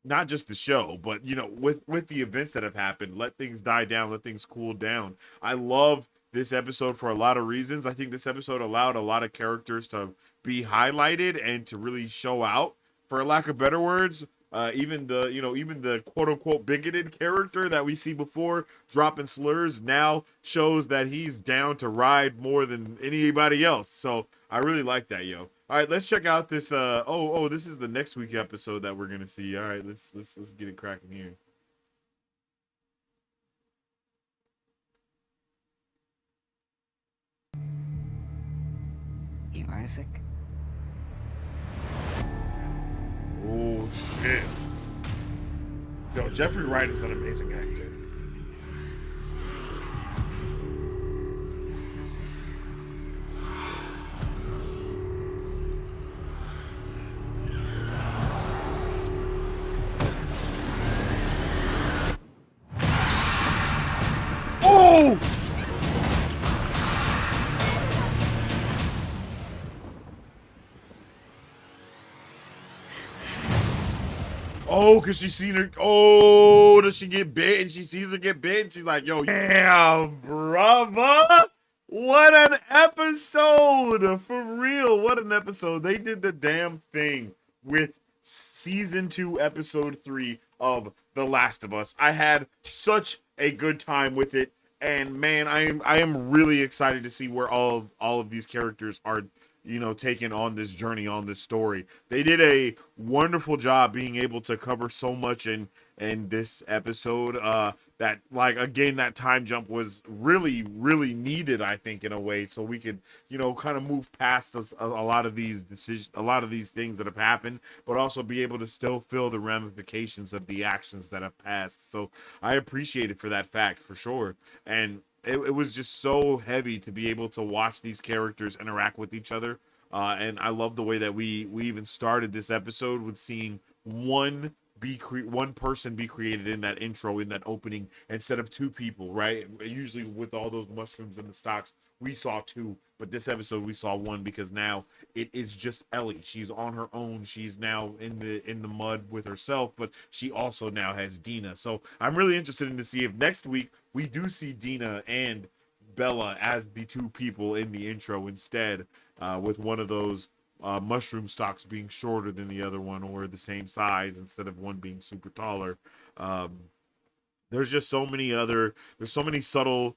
not just the show, but you know, with the events that have happened, let things die down, let things cool down. I love this episode for a lot of reasons. I think this episode allowed a lot of characters to be highlighted and to really show out, for lack of better words. Even the quote unquote bigoted character that we see before dropping slurs now shows that he's down to ride more than anybody else. So I really like that, yo. All right, let's check out this. This is the next week episode that we're gonna see. All right, let's get it cracking here. You Isaac? Oh shit! Yo, Jeffrey Wright is an amazing actor. Oh! Oh, cause she seen her. Oh, does she get bit? And she sees her get bit, and she's like, "Yo, yeah, brother, What an episode! For real, what an episode. They did the damn thing with season 2, episode 3 of The Last of Us. I had such a good time with it, and man, I am really excited to see where all of these characters are, taking on this journey, on this story. They did a wonderful job being able to cover so much in this episode. That, like, again, that time jump was really, really needed, I think, in a way, so we could, kind of move past a lot of these decisions, a lot of these things that have happened, but also be able to still feel the ramifications of the actions that have passed. So I appreciate it for that fact, for sure. And it was just so heavy to be able to watch these characters interact with each other. And I love the way that we even started this episode with seeing one person be created in that intro, in that opening, instead of two people, right? Usually with all those mushrooms and the stocks, we saw two, but this episode we saw one, because now it is just Ellie. She's on her own. She's now in the mud with herself, but she also now has Dina. So I'm really interested in to see if next week we do see Dina and Bella as the two people in the intro instead, with one of those mushroom stalks being shorter than the other one, or the same size instead of one being super taller. There's just there's so many subtle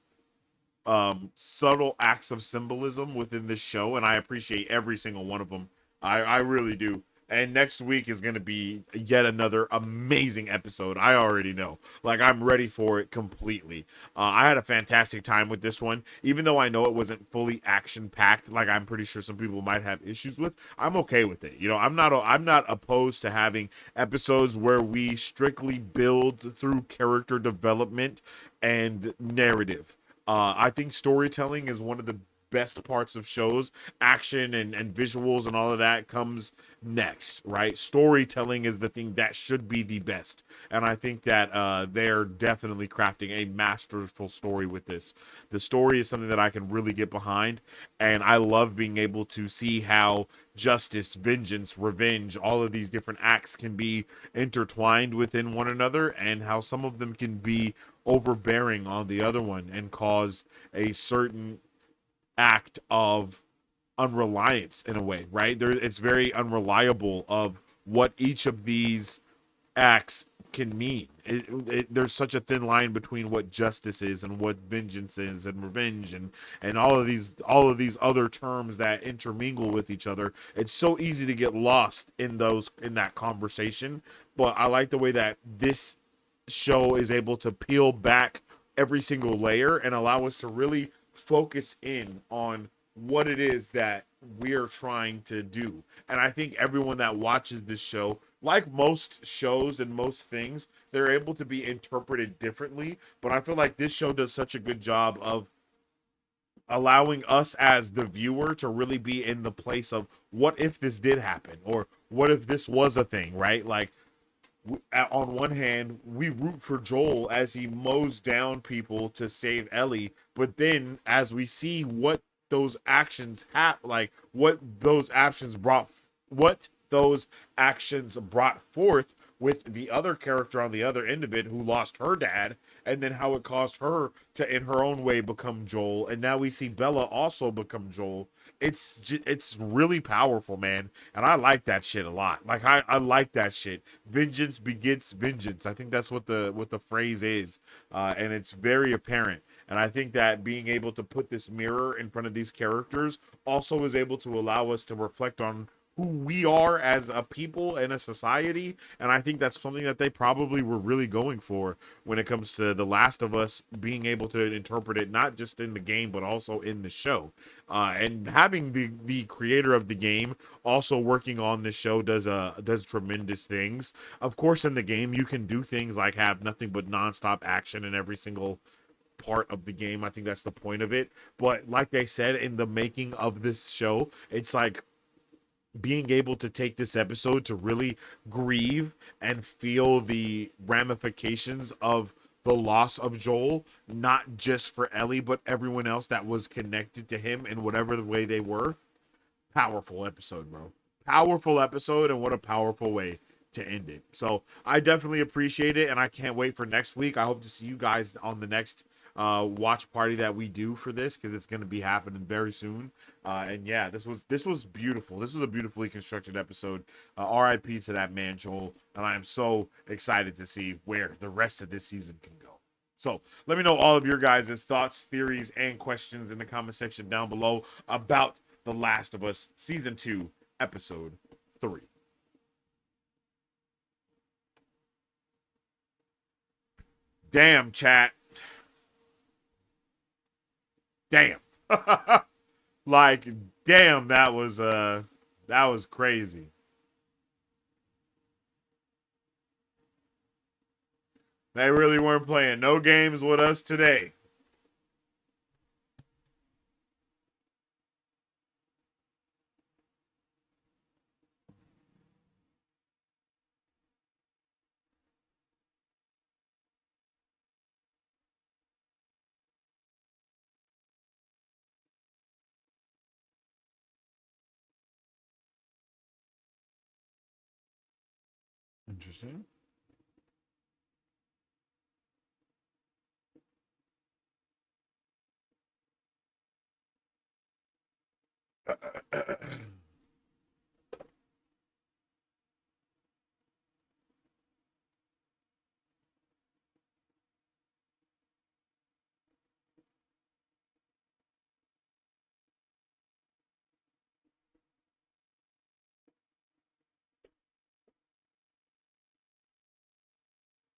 acts of symbolism within this show, and I appreciate every single one of them. I really do. And next week is going to be yet another amazing episode. I already know. Like, I'm ready for it completely. I had a fantastic time with this one. Even though I know it wasn't fully action-packed, like I'm pretty sure some people might have issues with, I'm okay with it. I'm not opposed to having episodes where we strictly build through character development and narrative. I think storytelling is one of the best parts of shows. Action and visuals and all of that comes next, right? Storytelling is the thing that should be the best, and I think that they're definitely crafting a masterful story with this. The story is something that I can really get behind, and I love being able to see how justice, vengeance, revenge, all of these different acts can be intertwined within one another, and how some of them can be overbearing on the other one and cause a certain act of unreliance in a way, right? It's very unreliable of what each of these acts can mean. There's such a thin line between what justice is and what vengeance is, and revenge, and all of these other terms that intermingle with each other. It's so easy to get lost in that conversation. But I like the way that this show is able to peel back every single layer and allow us to really focus in on what it is that we're trying to do. And I think everyone that watches this show, like most shows and most things, they're able to be interpreted differently. But I feel like this show does such a good job of allowing us as the viewer to really be in the place of, what if this did happen, or what if this was a thing, right? Like, on one hand, we root for Joel as he mows down people to save Ellie, but then as we see what those actions what those actions brought forth with the other character on the other end of it, who lost her dad, and then how it caused her to, in her own way, become Joel, and now we see Bella also become Joel. It's really powerful, man, and I like that shit a lot. Like, I like that shit. Vengeance begets vengeance. I think that's what the phrase is, and it's very apparent. And I think that being able to put this mirror in front of these characters also is able to allow us to reflect on who we are as a people and a society. And I think that's something that they probably were really going for when it comes to The Last of Us, being able to interpret it not just in the game but also in the show. And having the creator of the game also working on this show does tremendous things. Of course, in the game you can do things like have nothing but nonstop action in every single part of the game. I think that's the point of it. But like they said in the making of this show, it's like being able to take this episode to really grieve and feel the ramifications of the loss of Joel, not just for Ellie, but everyone else that was connected to him in whatever the way they were. Powerful episode, bro. Powerful episode, and what a powerful way to end it. So I definitely appreciate it, and I can't wait for next week. I hope to see you guys on the next watch party that we do for this, because it's going to be happening very soon. And yeah, this was beautiful. This was a beautifully constructed episode. R.I.P. to that man, Joel. And I am so excited to see where the rest of this season can go. So let me know all of your guys' thoughts, theories, and questions in the comment section down below about The Last of Us Season 2, Episode 3. Damn, chat. Damn. Like, damn, that was crazy. They really weren't playing no games with us today. Interesting.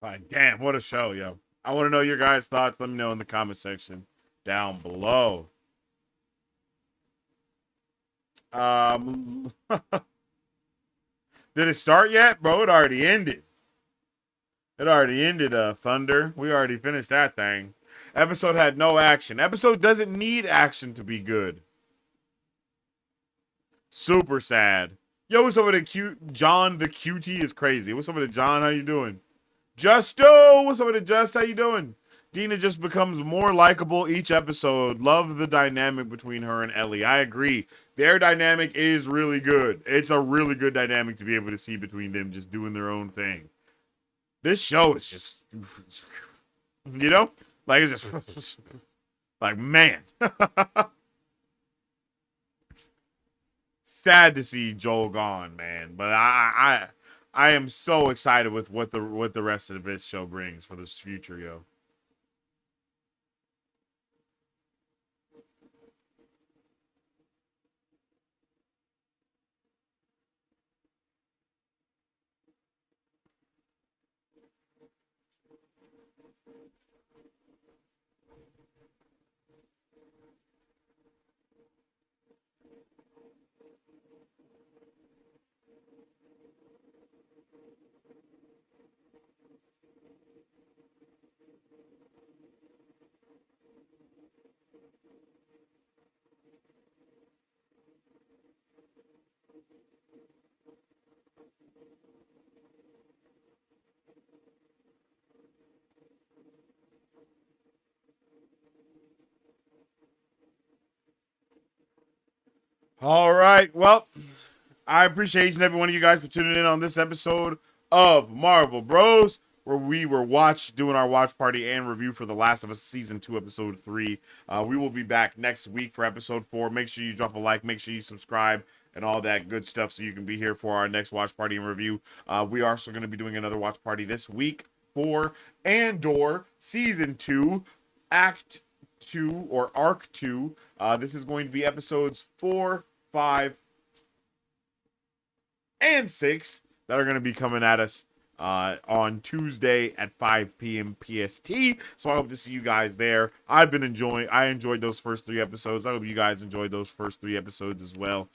Fine. Damn, what a show, yo. I want to know your guys' thoughts. Let me know in the comment section down below. Did it start yet? Bro, it already ended. It already ended, Thunder. We already finished that thing. Episode had no action. Episode doesn't need action to be good. Super sad. Yo, what's up with the cute John the cutie is crazy. What's up with the John? How you doing? Justo, what's up with it, Just? How you doing? Dina just becomes more likable each episode. Love the dynamic between her and Ellie. I agree. Their dynamic is really good. It's a really good dynamic to be able to see between them just doing their own thing. This show is just, you know, like it's just like, man. Sad to see Joel gone, man. But I am so excited with what the rest of this show brings for this future, yo. All right. Well, I appreciate each and every one of you guys for tuning in on this episode of Marvel Bros, where we were doing our watch party and review for The Last of Us Season 2, Episode 3. We will be back next week for Episode 4. Make sure you drop a like, make sure you subscribe, and all that good stuff so you can be here for our next watch party and review. We are also going to be doing another watch party this week for Andor Season 2, Act 2, or Arc 2. This is going to be episodes 4, 5, and 6 that are going to be coming at us on Tuesday at 5 p.m. PST. So I hope to see you guys there. I enjoyed those first 3 episodes. I hope you guys enjoyed those first 3 episodes as well.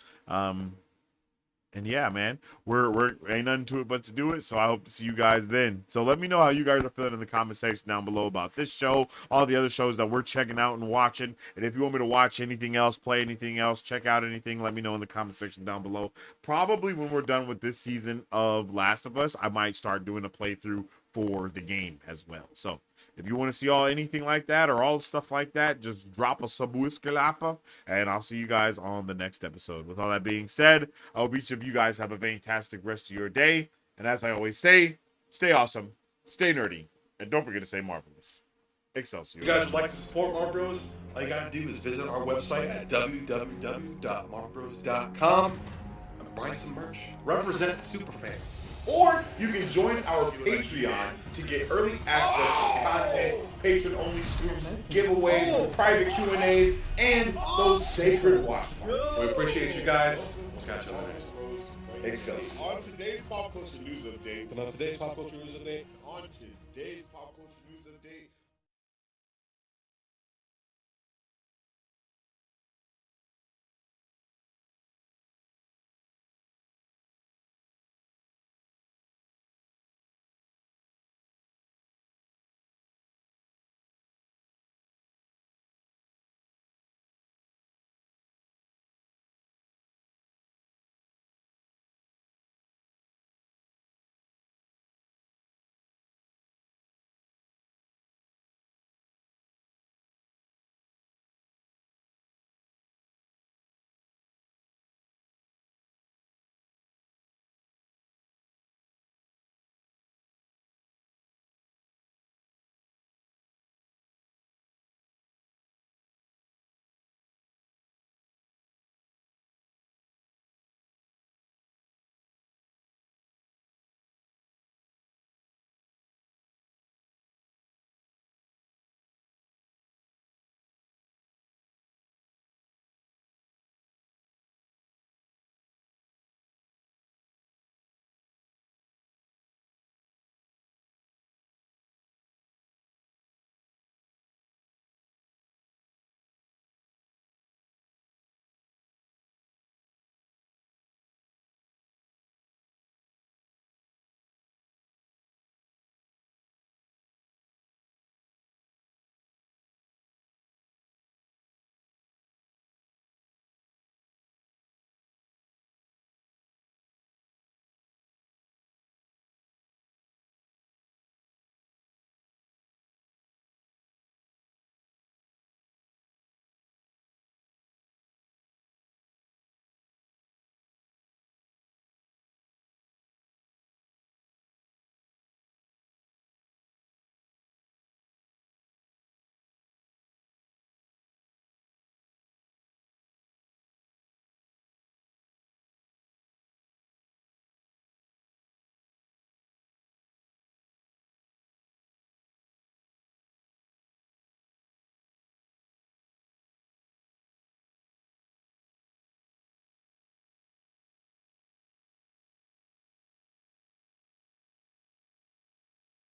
And yeah, man, we're ain't nothing to it but to do it. So I hope to see you guys then. So let me know how you guys are feeling in the comment section down below about this show, all the other shows that we're checking out and watching. And if you want me to watch anything else, play anything else, check out anything, let me know in the comment section down below. Probably when we're done with this season of Last of Us, I might start doing a playthrough for the game as well. So if you want to see anything like that or all stuff like that, just drop a subscribe, and I'll see you guys on the next episode. With all that being said, I hope each of you guys have a fantastic rest of your day. And as I always say, stay awesome, stay nerdy, and don't forget to stay marvelous. Excelsior. If you guys would like to support Mark Bros, all you gotta do is visit our website at www.markbros.com and buy some merch. Represent Superfan. Or you can join our Patreon to get early access to content, patron-only scoops, giveaways, private Q&As, and those sacred watch parties. We appreciate you guys. We'll catch you on the next one. Excelsior. On today's pop culture news update.